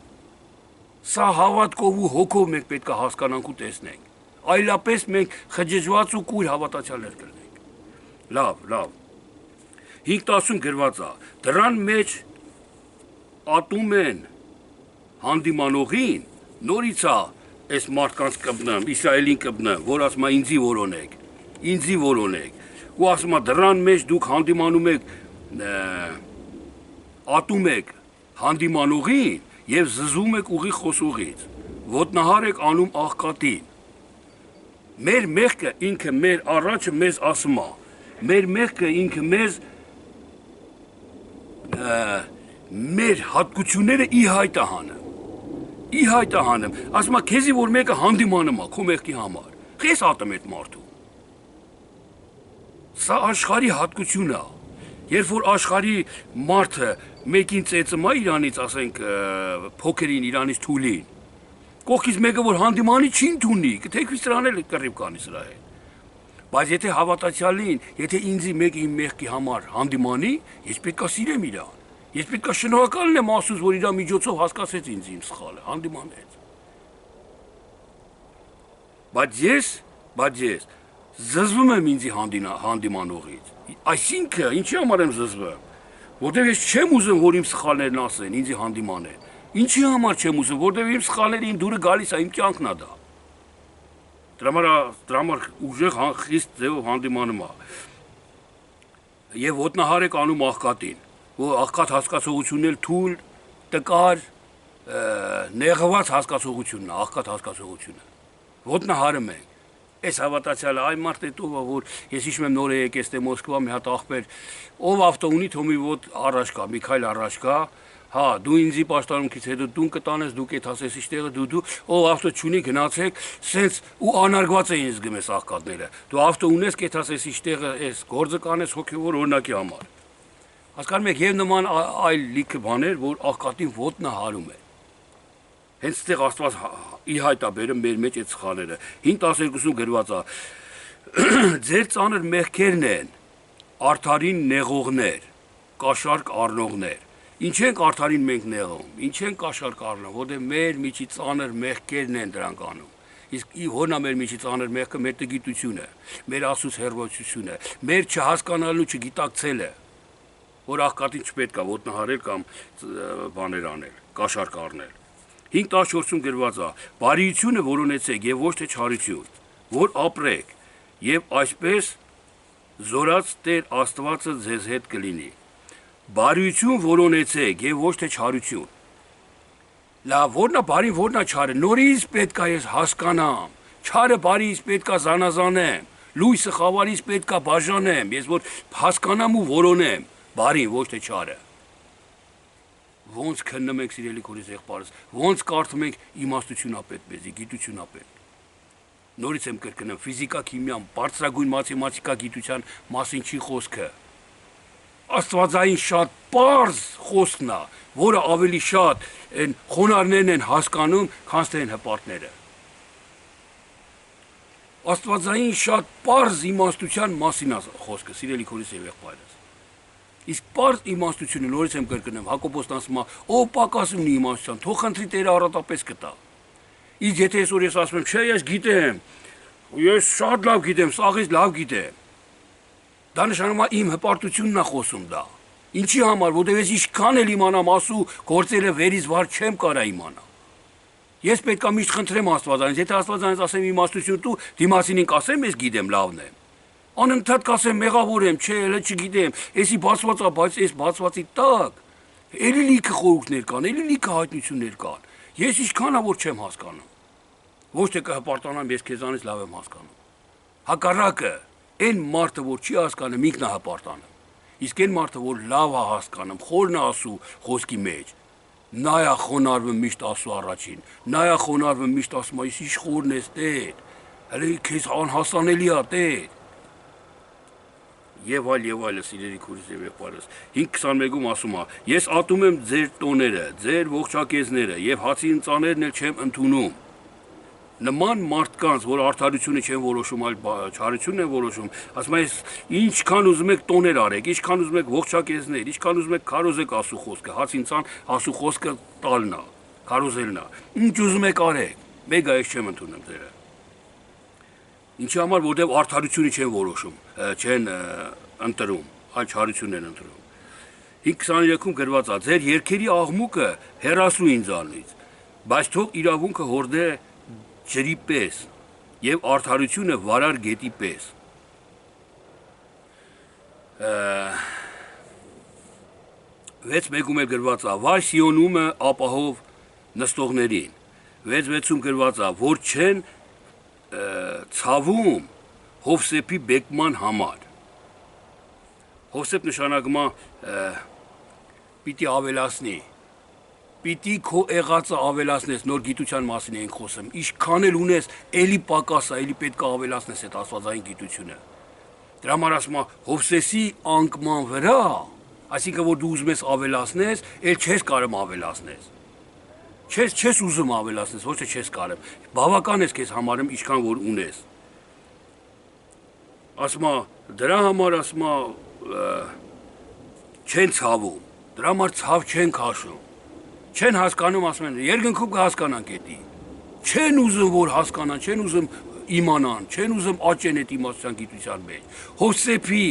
Սա հավատքով ու հոգով մենք պետք է հասկանանք ու տեսնենք։ Այլապես մենք խճճված ու կույր հավատացյալներ կլինենք։ Լավ։ 5:10 գրված է. դրան մեջ ատում են հանդիմանողին, նորից է այս մարդկանց կպնեմ, Իսրայելին կպնեմ, որ ասում է ինձի որոնեք, ու ասում է դրան մեջ դուք հանդիմանում եք, ատում եք հանդիմանողին և զզվում եք ուղի խոսողից, ոտնահար եք անում աղքատին։ Մեր մեղքը ինքը մեր առաջը մեզ ասում է, մեր մեղքը ինքը մեզ մեր հատկությունները ի հայտ է հանում, ասում է քեզի որ մեկը հանդիմանում է քո մեղքի համար, քեզ ատում այդ մարդու։ Սա աշխարհի հատկություն է, երբ որ աշխարհի մարդը մեկին ծեծում է իրանից, ասենք փոքրին, իրանից թուլին, կողքից մեկը որ հանդիմանի չի ընդունի, թեկուզ սրան էլ կռիվ կանի սրա հետ։ Բայց եթե հավատացյալին, եթե ինձի մեկը իմ մեղքի համար հանդիմանի, ես պետք է սիրեմ իրան։ Ես պետք է շնորհակալ լինեմ Աստծուց, որ իր միջոցով հասկացեց ինձ իմ սխալը, հանդիմանեց։ Բայց ես զզվում եմ ինձի հանդիմանողից։ Այսինքն, ինչի համար եմ զզվում, որտեղ ես չեմ ուզում, որ իմ սխալներն ասեն, ինձի հանդիմանեն։ Ինչի համար չեմ ուզում, որտեղ իմ սխալները իմ դուրը գալիս է, իմ կյանքն է դա։ Դրա համար ուժեղ խիստ ձևով հանդիմանում է։ Եվ ոտնահար եք անում աղքատին, որ աղքատ հասկացողությունն էլ թույլ, տկար, նեղված հասկացողությունն է, աղքատ հասկացողությունը։ Ոտնահարում ենք։ Այս հավատացյալը այ մարդ է տովը, որ ես հիշում եմ նոր է եկես թե Մոսկվա մի հատ աղբեր, ով ավտո ունի, թոմի ոտ առաջ կա, մի քայլ առաջ կա, հա, դու ինձի պաշտարումքից հետո տուն կտանես, դու կետ հասես իշտեղը, դու, ով ավտո չունի գնացեք, սենց ու անարգված էին զգում ես աղքատները, դու ավտո ունես, կետ հասես իշտեղը, այս գործը կանես հոգևոր օրինակի համար։ Հասկանում եք, եւ նման այլ լիքը բաներ, որ աղքատին ոտնահարում է։ Հենց ստեղ Աստված ի հայտ է բերում մեր մեջ այդ սխալները։ 5:12 գրված է. ձեր ծանր մեղքերն են, արդարին նեղողներ, կաշառք առնողներ։ Ինչ ենք արդարին մենք նեղում, ինչ ենք կաշառք առնում, որտեղ մեր միջի ծանր մեղքերն են դրանք անում։ Իսկ որն է մեր միջի ծանր մեղքը, մեր տգիտությունը, մեր Աստծուց հեռվությունը, մեր չհասկանալու, չգիտակցելը, որ աղքատին չպետք է ոտնահարել կամ բաներ անել, կաշառք առնել։ 5:14 գրված է. բարիությունը որոնեցեք եւ ոչ թե չարություն, որ ապրեք եւ այսպես զորած Տեր Աստվածը ձեզ հետ կլինի։ Բարիություն որոնեցեք եւ ոչ թե չարություն։ Լավ, որն է բարին, որն է չարը, նորից պետք է ես հասկանամ, չարը բարից պետք է զանազանեմ, լույսը խավարից պետք է բաժանեմ, ես որ հասկանամ ու որոնեմ, բարին, ոչ թե չարը։ Ոնց քննում ենք սիրելի քորից եղբայրս, ոնց կարդում ենք իմաստությունապետ մեզի, գիտությունապետ։ Նորից եմ կրկնում, ֆիզիկա, քիմիա, բարձրագույն մաթեմատիկա գիտության մասին չի խոսքը։ Աստվածային շատ պարզ խոսքն է, որը ավելի շատ այն խոնարհներն են հասկանում, քան թե այն հպարտները։ Աստվածային շատ պարզ իմաստության մասին է խոսքը, սիրելի քորից եւ եղբայրս։ Իսկ պարզ իմաստությունը նորից եմ կրկնում, Հակոբոսն ասում է, ով պակաս ունի իմաստության, թող խնդրի Տերը առատապես կտա։ Իսկ եթե այսօր ես ասում եմ, չէ, ես գիտեմ, ես շատ լավ գիտեմ, սաղից լավ գիտեմ։ Դա նշանակում է իմ հպարտությունն է խոսում դա։ Ինչի համար, որտեղ ես ինչքան էլ իմանամ ասու գործերը վերից վար չեմ կարա իմանալ։ Ես պետք է միշտ խնդրեմ Աստվածանից, եթե Աստվածանից ասեմ իմաստություն տու, դիմացինին կասեմ, ես գիտեմ, լավն է։ Անընդհատ կասեմ մեղավոր եմ, չէ, հələ չգիտեմ, էսի բացված է, բայց այս բացվածի տակ էլի լիքը խորհուրդներ կան, էլի լիքը հայտնություններ կան։ Ես ինչքան է որ չեմ հասկանում։ Ոչ թե կհպարտանամ, ես քեզանից լավ եմ հասկանում։ Հակառակը, այն մարդը որ չի հասկանում, ինքն է հպարտանում։ Իսկ այն մարդը, որ լավ է հասկանում, խորն է ասու խոսքի մեջ, նա է խոնարհվում միշտ ասու առաջին, նա է խոնարհվում միշտ ասում, այս ինչ խորն ես տեր, հələ քեզ անհասանելի է տեր։ Եվ այլ, սիրելի քուրս եւ եղբայրս։ 5:21-ում ասում է. Ես ատում եմ ձեր տոները, ձեր ողջակեզները եւ հացի ընծաներն էլ չեմ ընդունում։ Նման մարդկանց, որ արդարությունը չեն որոշում, այլ չարությունն են որոշում, ասում ես ինչքան ուզում եք տոներ արեք, ինչքան ուզում եք ողջակեզներ, ինչքան ուզում եք քարոզեք ասու խոսքը, հացինցան ասու խոսքը տալն է, քարոզելն է։ Ինչ ուզում եք արեք, մեկ այս չեմ ընդունում ձերը։ Ինչի համար, որտեղ արդարությունը չեն որոշում, չեն ընտրում, այլ չարությունն են ընտրում։ 5:23-ում գրված է. ձեր երկերի աղմուկը հեռացրու ինձանից, բայց թող իրավունքը հորդե ջրի պես եւ արդարությունը վարար գետի պես։ 6:1-ում էլ գրված է. վայ Սիոնումը ապահով նստողներին։ 6:6-ում գրված է, որ չեն ցավում Հովսեփի բեկման համար։ Հովսեփ նշանակում է պիտի ավելացնի, պիտի քո եղածը ավելացնես, նոր գիտության մասին ենք խոսում, ինչքան էլ ունես, էլի պակաս է, էլի պետք է ավելացնես այդ աստվածային գիտությունը։ Դրա համար ասում է Հովսեսի անկման վրա, այսինքն որ դու ուզում ես ավելացնես, էլ չես կարող ավելացնես։ Չես ուզում ավելացնես, ոչ թե չես կարող։ Բավական ես քեզ համարում ինչքան որ ունես։ Ասում է դրա համար ասում է չեն ցավում, դրա համար ցավ չեն քաշում։ Չեն հասկանում, ասում են, երկնքում կհասկանան գետի։ Չեն ուզում որ հասկանան, չեն ուզում իմանան, չեն ուզում աճեն այդ իմաստության գիտության մեջ։ Հովսեփի,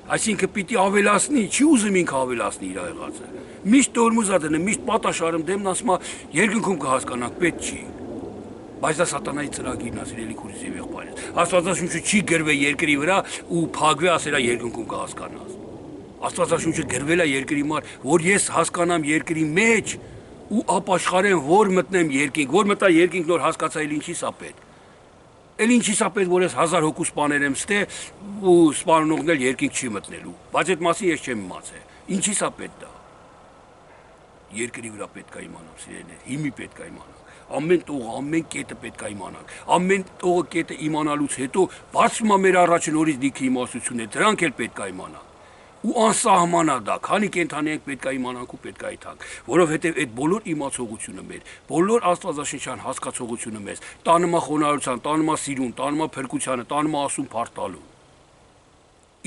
այսինքն պիտի ավելացնի, չի ուզում ինքը ավելացնի իր եղածը։ Միշտ տորմուզա դնում, միշտ պատաշարում դեմն ասում է, երկնքում կհասկանանք, պետք չի։ Բայց դա սատանայի ծրագիրն է, սիրելի քուրս եւ եղբայրս։ Աստվածաշունչը չի գրվել երկրի վրա ու փակվի ասելա երկնքում կհասկանաս։ Աստվածաշունչը գրվել է երկրի համար, որ ես հասկանամ երկրի մեջ ու ապաշխարեմ, որ մտնեմ երկինք, որ մտա երկինք նոր հասկացա էլ ինչի սա պետք։ Էլ ինչի սա պետք, որ ես 1000 հոգու սպաներեմ ստե ու սպանողն էլ երկինք չի մտնելու։ Բայց այդ մասին ես չեմ իմացել։ Ինչի սա պետք դա։ Երկրի վրա պետք է իմանամ, սիրելիներ, հիմի պետք է իմանամ։ Ամեն տողը, ամեն կետը պետք է իմանանք։ Ամեն տողը կետը իմանալուց հետո բացվում է մեր առաջ նորից դիքի իմաստություններ, դրանք էլ պետք է իմանանք։ Ու անսահման է դա, քանի կենթանի ենք պետք է իմանանք ու պետք է իթանք, որովհետև այդ բոլոր իմացողությունը մեր, բոլոր աստվածաշնչյան հասկացողությունը մեզ տանում է խոնարհության, տանում է սիրուն, տանում է փրկությանը, տանում է ասում փարտալու։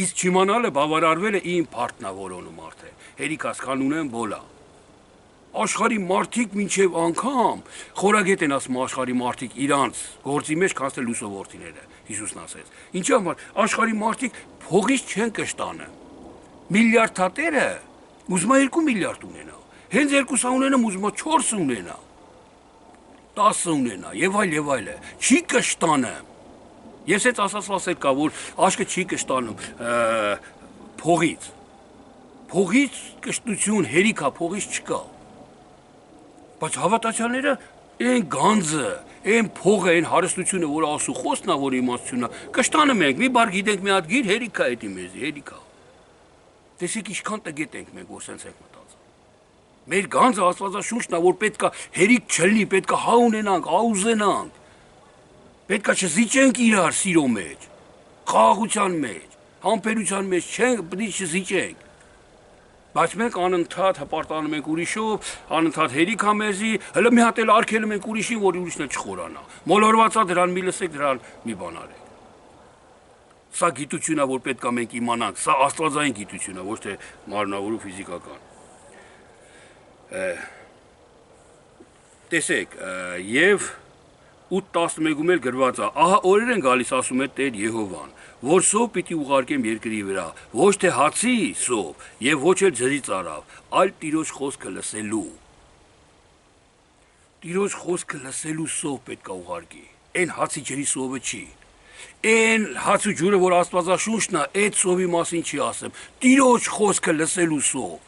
Իսկ չիմանալը բավարարվել է իմ փարտն է որոնում արդեն։ Հերիք ասքան ունեն բոլա։ Աշխարհի մարդիկ մինչև անգամ խորագետ են ասում աշխարհի մարդիկ իրանց գործի մեջ կանցնել լուսով որդիները, Հիսուսն ասեց։ Ինչի համար աշխարհի մարդիկ փողից չեն կշտանը։ Միլիարդատերը ուզում է 2 միլիարդ ունենա, հենց 2 ունենամ ուզում է 4 ունենա, 10 ունենա եւ այլ է, չի կշտանում։ Ես այդ ասացված էլ կա, որ աշկը չի կշտանում փողից կշտություն հերիք է, փողից չկա։ Բայց հավատացյալները այն գանձը, այն փողը, այն հարստությունը, որ ասու խոսքն է, որ իմաստությունն է, կշտանում ենք, մի բար գիտենք մի հատ գիր, հերիք է էդի մեզի, հերիք է։ Տեսեք ինչքան տգետ ենք մենք, որ սենց ենք մտածում։ Մեր գանձը աստվածաշունչն է, որ պետք է հերիք չլինի, պետք է հա ունենանք, հա ուզենանք։ Պետք է չզիջենք իրար սիրո մեջ, խաղաղության մեջ, համբերության մեջ չենք, պետք է չզիջենք։ Բայց մենք անընդհատ հպարտանում ենք ուրիշով, անընդհատ հերիք է մեզի, հələ մի հատ էլ արգելում ենք ուրիշին, որ ուրիշն էլ չխորանա։ Մոլորված է դրան մի լսեք, դրան մի բան արեք։ Սա գիտությունն է, որ պետք է մենք իմանանք, սա աստվածային գիտություն է, ոչ թե մարմնավոր ու ֆիզիկական։ Տեսեք, եւ 8:11-ում էլ գրված է. ահա օրեր են գալիս, ասում է Տեր Եհովան, որ սով պիտի ուղարկեմ երկրի վրա, ոչ թե հացի սով եւ ոչ էլ ջրի ծարավ, այլ Տիրոջ խոսքը լսելու։ Տիրոջ խոսքը լսելու սով պետք է ուղարկի։ Այն հացի ջրի սովը չի։ Այն հացու ջուրը, որ աստվածաշունչն է, այդ սովի մասին չի ասում։ Տիրոջ խոսքը լսելու սով։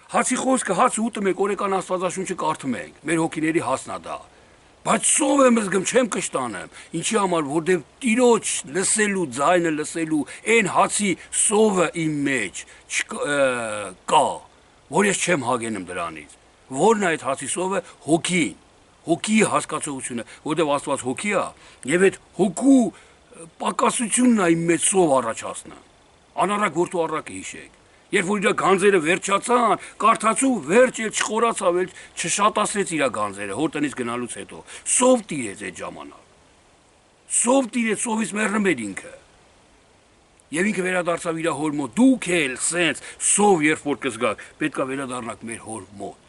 Հացի խոսքը հաց ուտում ենք, օրական աստվածաշունչը կարդում ենք, մեր հոգիների հասն է դա։ Բայց սով եմ զգում, չեմ կշտանեմ։ Ինչի համար, որտեվ տիրոջ լսելու, ձայնը լսելու, այն հացի սովը իմ մեջ կա, որ ես չեմ հագենում դրանից։ Որն է այդ հացի սովը, հոգին, հոգի հասկացողությունը, որտեվ Աստված հոգի է, եւ այդ հոգու պակասությունն է իմ մեջ սով առաջացնա։ Անառակ որդու առակը հիշեք։ Երբ որ իր գանձերը վերջացան, կարդացու վերջ էլ չխորացավ, էլ չշատացրեց իր գանձերը հոր տնից գնալուց հետո։ Սով տիրեց այդ ժամանակ։ Սով տիրեց, սովից մեռնում էր ինքը։ Եվ ինքը վերադարձավ իր հոր մոտ։ Դուք էլ սենց սով երբ որ կզգաք, պետք է վերադառնաք մեր հոր մոտ։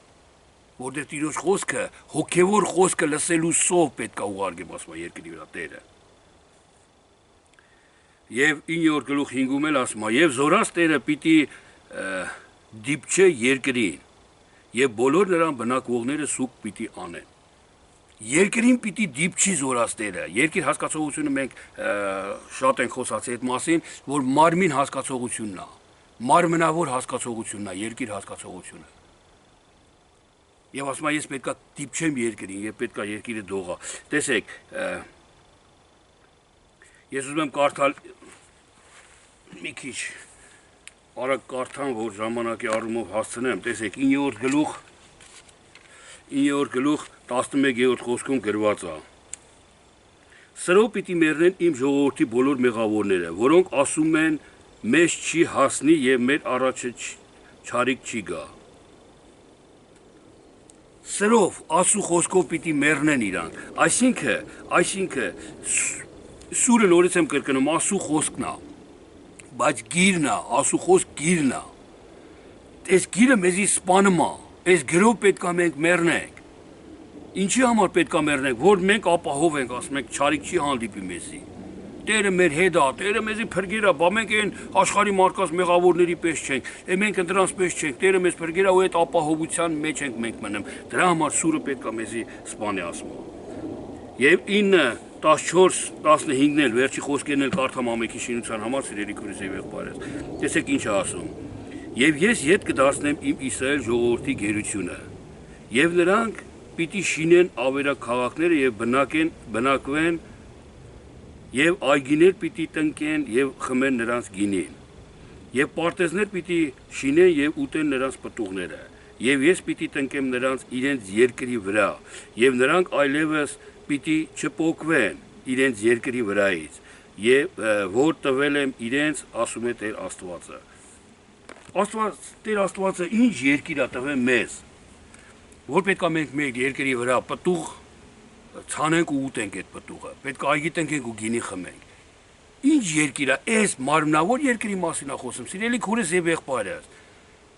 Որտեղ Տիրոջ խոսքը, հոգևոր խոսքը լսելու սով պետք է ուղարկեմ, ասում է երկրի վրա Տերը։ Եվ 9-րդ գլուխ 5-ում էլ ասում է, եւ զորած Տերը պիտի դիպչե երկրին, եւ բոլոր նրան բնակվողները սուկ պիտի անեն։ Երկրին պիտի դիպչի զորած Տերը։ Երկիր հասկացողությունը մենք շատ ենք խոսացի այդ մասին, որ մարմին հասկացողությունն է, մարմնավոր հասկացողությունն է, երկիր հասկացողությունը։ Եվ ասում է, ես պետքա դիպչեմ երկրին, եւ պետքա երկիրը դողա։ Տեսեք, ես ուզում եմ կարդալ մի քիչ արագ կարդամ, որ ժամանակի առումով հասցնեմ։ Տեսեք, 9-րդ գլուխ 11-րդ խոսքում գրված է. Սրով պիտի մեռնեն իմ ժողովրդի բոլոր մեղավորները, որոնք ասում են մեզ չի հասնի եւ մեր առաջը չարիք չի գա։ Սրով ասու խոսքով պիտի մեռնեն իրանք։ Այսինքն սուրը նորից եմ կրկնում, ասու խոսքն է, բայց գիրն է, ասու խոսք գիրն է։ Այս գիրը մեզի սպանում է, այս գրով պետք է մենք մեռնենք։ Ինչի համար պետք է մեռնենք, որ մենք ապահով ենք, ասում ենք, չարիք չի հանդիպի մեզի։ Տերը մեր հետ է, Տերը մեզի փրկեր է, բա մենք այն աշխարհի մարդկանց մեղավորների պես չենք, մենք դրանց պես չենք, Տերը մեզ փրկեր է ու այդ ապահովության մեջ ենք մենք մնում։ Դրա համար սուրը պետք է մեզի սպանի, ասում է։ Եվ 9, 14, 15-ն էլ վերջի խոսքերն էլ կարդամ ամենքի շինության համար, սիրելի քույրեր եւ եղբայրեր։ Տեսեք ինչ է ասում։ Եվ ես ետ կդարձնեմ իմ Իսրայել ժողովրդի գերությունը, եւ նրանք պիտի շինեն ավերաքաղաքները եւ բնակվեն եւ այգիներ պիտի տնկեն եւ խմեն նրանց գինին եւ պարտեզներ պիտի շինեն եւ ուտեն նրանց պտուղները եւ ես պիտի տնկեմ նրանց իրենց երկրի վրա եւ նրանք այլևս պիտի չփոկվեն իրենց երկրի վրայից եւ որ տվել եմ իրենց, ասում է Տեր Աստվածը։ Տեր Աստվածը ինչ երկիր է տվել մեզ, որ պետք է մենք մեր երկրի վրա պտուղ ցանենք ու ուտենք այդ պտուղը, պետք է այգի տնկենք ու գինի խմենք։ Ինչ երկիր է, այս մարմնավոր երկրի մասին է խոսում, սիրելի քուրս եւ եղբայրս։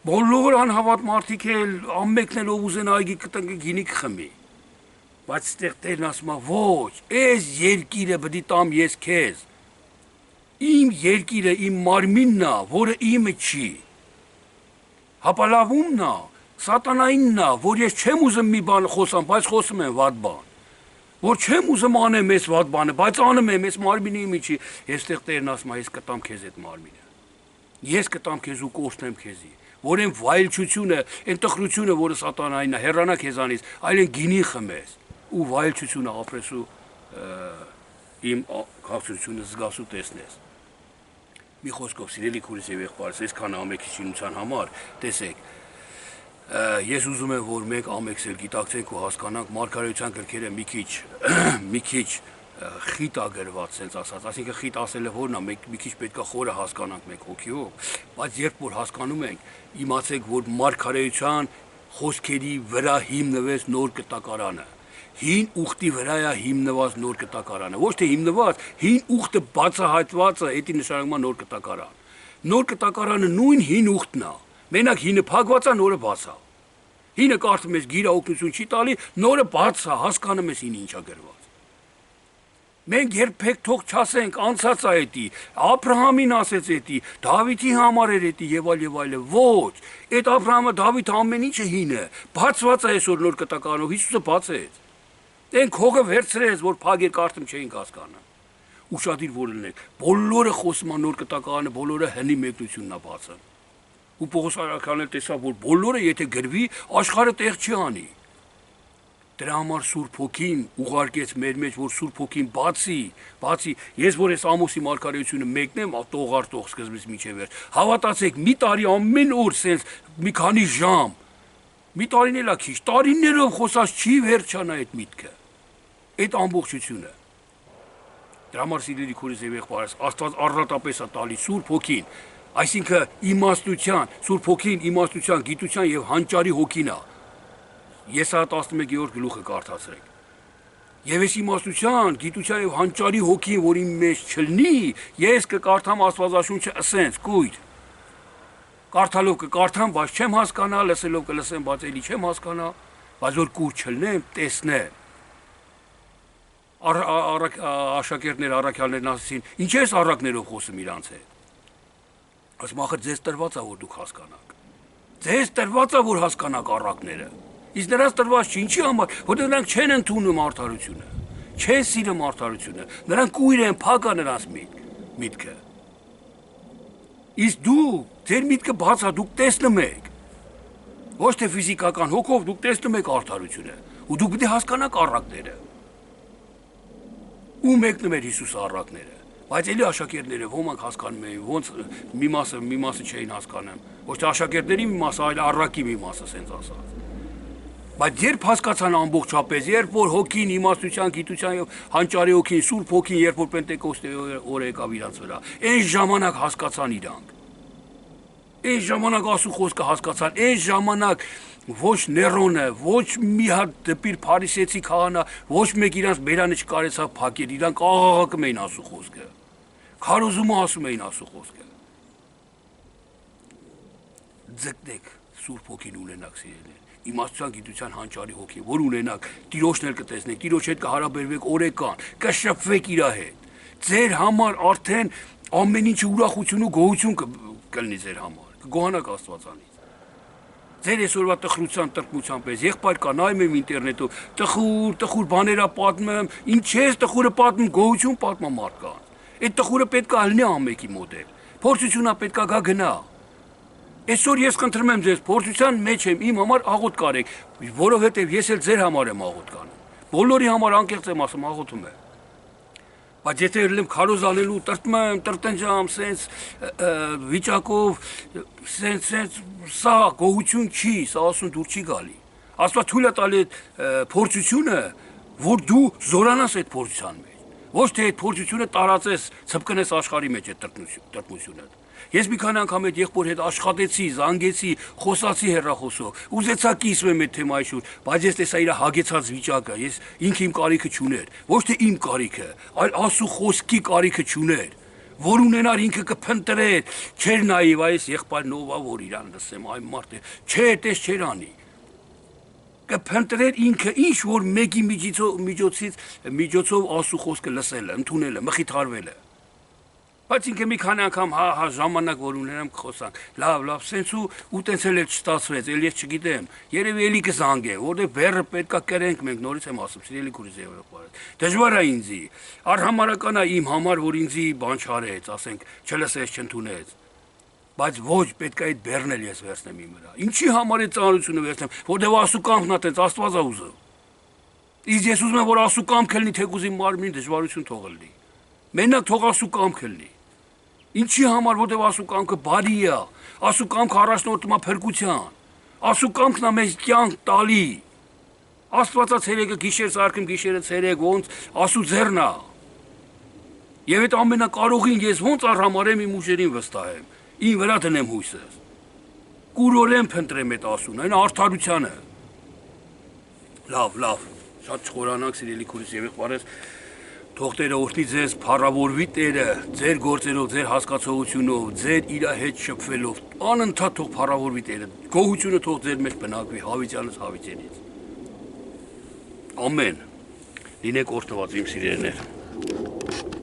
Բոլոր անհավատ մարդիկ էլ ամենքն էլ ով ուզեն այգի կտնկի գինի կխմի։ Բայց այդտեղ Տերն ասում է, ոչ, այս երկիրը պիտի տամ ես քեզ։ Իմ երկիրը իմ մարմինն է, որը իմը չի։ Հապալավումն է, սատանայինն է, որ ես չեմ ուզում մի բան խոսամ, բայց խոսում եմ վատ բան։ Որ չեմ ուզում անեմ այս վատ բանը, բայց անում եմ այս մարմինի միջի, այստեղ Տերն ասում է, ես կտամ քեզ այդ մարմինը։ Ես կտամ քեզ ու կորցնեմ քեզի, որ այն վայելչությունը, այն տխրությունը, որը սատանային է, հեռանա քեզանից, այլ այն գինի խմես ու վայելչությունը ապրես ու իմ քաղցրությունը զգաս ու տեսնես։ Մի խոսքով, սիրելի քուրս եւ եղբայրս, այսքան ամենքի շինության համար, տեսեք, ես ուզում եմ, որ մենք ամենքսել գիտակցենք ու հասկանանք մարգարեության գրքերը մի քիչ խիտ ագրված, sense ասած, այսինքն խիտ ասելը որն է, մենք մի քիչ պետք է խորը հասկանանք մենք հոգիով, բայց երբ որ հասկանում ենք, իմացեք, որ մարգարեության խոսքերի վրա հիմնվեց նոր կտակարանը։ Հին ուխտի վրա է հիմնված նոր կտակարանը, ոչ թե հիմնված, հին ուխտը բացահայտված է, դա նշանակում է նոր կտակարան։ Նոր կտակարանը նույն հին ուխտն է։ Մենակ հինը փակված է, նորը բաց է։ Հինը կարդում ես գիրա օգնություն չի տալի, նորը բաց է, հասկանում ես ինը ինչա գրված։ Մենք երբեք թող չասենք անցած է էտի, Աբրահամին ասեց էտի, Դավիթի համար էր էտի եւ այլ, ոչ, այդ Աբրահամը Դավիթը ամեն ինչը հինը, բացված է այսօր նոր կտակարանով, Հիսուսը բացեց։ Դեն քողը վերցրեց, որ փագեր կարդում չէին հասկանում։ Ուշադիր որ լինեք, բոլորը խոսում են նոր կտակարանը, բոլորը հնի մեկնությունն է բացը։ Ու Պողոս արաքյանն էլ տեսավ, որ բոլորը եթե գրվի, աշխարհը տեղ չի անի։ Դրա համար Սուրբ Հոգին ուղարկեց մեր մեջ, որ Սուրբ Հոգին բացի, ես որ այս ամուսի մարգարեությունը մեկնեմ, տողարտող սկզբից միջև էր, հավատացեք, մի տարի ամեն օր սենց մի քանի ժամ, մի տարին էլա քիչ, տարիներով խոսած չի վերջանա այդ միտքը, այդ ամբողջությունը։ Դրա համար սիրելի քուրս եւ եղբայրս, Աստված առատապես է տալի Սուրբ Հոգին, այսինքն իմաստության, Սուրբ Հոգին իմաստության, գիտության եւ հանճարի հոգին է։ Եսա 11-րդ գլուխը կարդացրեք։ Եվ այս իմաստության, գիտության եւ հանճարի հոգին, որ իմ մեջ չլինի, ես կկարդամ Աստվածաշունչը ասենց, կույր։ Կարդալով կկարդամ, բայց չեմ հասկանա, լսելով կլսեմ, բայց էլի չեմ հասկանա, բայց որ կուր չլնեմ, տեսնեմ։ Աշակերտներ, առաքյալներն ասեցին, ինչ ես առակներով խոսում իրանց հետ։ Ասում ախր ձեզ տրված է որ դուք հասկանաք։ Ձեզ տրված է որ հասկանաք առակները։ Իսկ նրանց տրված չի, ինչի համար, որտեղ նրանք չեն ընդունում արդարությունը, չեն սիրում արդարությունը, նրանք կույր են, փակ է նրանց միտքը։ Իսկ դու, ձեր միտքը բաց է, դուք տեսնում եք։ Ոչ թե ֆիզիկական հոգով դուք տեսնում եք արդարությունը, ու դուք պետք է հասկանաք առակները։ Ու մեկնում էր Հիսուս առակները, բայց էլի աշակերտները ոմանք հասկանում էին, ոնց մի մասը չէին հասկանում, ոչ թե աշակերտների մի մասը, այլ առակի մի մասը, սենց ասած։ Բայց երբ հասկացան ամբողջապես, երբ որ հոգին, իմաստության, գիտության եւ հանճարի հոգին, Սուրբ Հոգին, երբ որ Պենտեկոստե օրը եկավ իրանց վրա, այն ժամանակ հասկացան իրանք։ Այն ժամանակ Աստծո խոսքը հասկացան, այն ժամանակ ոչ Ներոնը, ոչ մի հատ դպիր փարիսեցի քահանա, ոչ մեկ իրանց բերանը չկարեցավ փակել, իրանք աղաղակում էին Աստծո խոսքը։ Քարոզումը ասում էին Աստծո խոսքը։ Ձգտեք Սուրբ Հոգին ունենաք սիրելիներ, իմաստության, գիտության, հանճարի հոգի, որ ունենաք, Տիրոջն էլ կտեսնեք, Տիրոջ հետ կհարաբերվեք օրեկան, կշփվեք իր հետ։ Ձեր համար արդեն ամեն ինչը ուրախություն ու գոհություն կլինի ձեր համար, կգոհանաք Աստվածանից։ Ձեր այսօրվա տխրության, տրտմության պես եղբայր կա, նայում եմ ինտերնետով, տխուր բաներ պատմում, ինչ ես տխուրը պատմում, գոհություն պատմում մարդկանց։ Այդ տխուրը պետք է լինի ամենքի մոտ էլ։ Փորձությունա պետք է գա գնա։ Այսօր ես խնդրում եմ ձեզ, փորձության մեջ եմ, իմ համար աղոթք արեք, որովհետև ես էլ ձեր համար եմ աղոթք անում։ Բոլորի համար անկեղծ եմ ասում, աղոթում եմ։ Բայց եթե ելեմ քարոզ անելու, տրտմեմ, տրտնջամ, սենց վիճակով, սենց սա գոհություն չի, սա ասում դուր չի գալի։ Աստված թույլ է տալի փորձությունը, որ դու զորանաս այդ փորձության մեջ։ Ոչ թե այդ փորձությունը տարածես, ցպկնես աշխարհի մեջ այդ տրտմությունը։ Ես մի քանի անգամ այդ եղբոր հետ աշխատեցի, զանգեցի, խոսացի հեռախոսով, ուզեցա կիսվեմ այդ թեմայի շուրջ, բայց ես տեսա իր հագեցած վիճակը, ես ինքը իմ կարիքը չուներ, ոչ թե իմ կարիքը, այլ Աստծո խոսքի կարիքը չուներ, որ ունենար ինքը կփնտրեր, չէր նայվ այս եղբայրն ով է, որ իրան լսեմ, այ մարդը, չէ, այդպես չէր անի։ Կփնտրեր ինքը ինչ որ մեկի միջոցով Աստծո խոսքը լսելը, ընդունելը, մխիթարվելը։ Բայց ինքը մի քանի անգամ ժամանակ որ ունենամ կխոսանք, լավ, սենց ու տենց էլ չստացվեց, էլ ես չգիտեմ, երևի էլի կզանգեմ, որտեղ բեռը պետքա կրենք մենք, նորից եմ ասում, սիրելի քուրս եւ եղբայրս։ Դժվար է ինձի, արհամարական է իմ համար, որ ինձի բան չարեց, ասենք, չլսեց, չընդունեց։ Բայց ոչ պետք է այդ բեռն էլ ես վերցնեմ իմ վրա։ Ինչի համար է ծանրությունը վերցնեմ, որտեղ Աստծո կամքն է, տենց Աստված է ուզում։ Իսկ ես ուզում եմ, որ Աստծո կամքը լինի, թեկուզ իմ մարմնին դժվարություն թող լինի։ Մենակ թող Աստծո կամքը լինի։ Ինչի համար, որտեղ Աստծո կամքը բարի է, Աստծո կամքը առաջնորդում է փրկության, Աստծո կամքն է մեզ կյանք տալի։ Աստվածա ցերեկը գիշեր սարքում, գիշերը ցերեկ, ոնց Աստծո ձեռն է։ Եվ այդ ամենակարողին ես ոնց արհամարեմ իմ ուժերին վստահեմ, ին վրա դնեմ հույսս։ Կուրորեն փնտրեմ այդ Աստծուն, այն արդարությանը։ Լավ, շատ չխորանանք սիրելի քուրս եւ եղբայրս։ Թող Տերը օրհնի ձեզ, փառավորվի Տերը, ձեր գործերով, ձեր հասկացողությունով, ձեր իր հետ շփվելով, անընդհատ թող փառավորվի Տերը, գոհությունը թող ձեր մեջ բնակվի, հավիտյանս հավիտյանից։ Ամեն։ Լինեք օրհնված իմ սիրելիներ։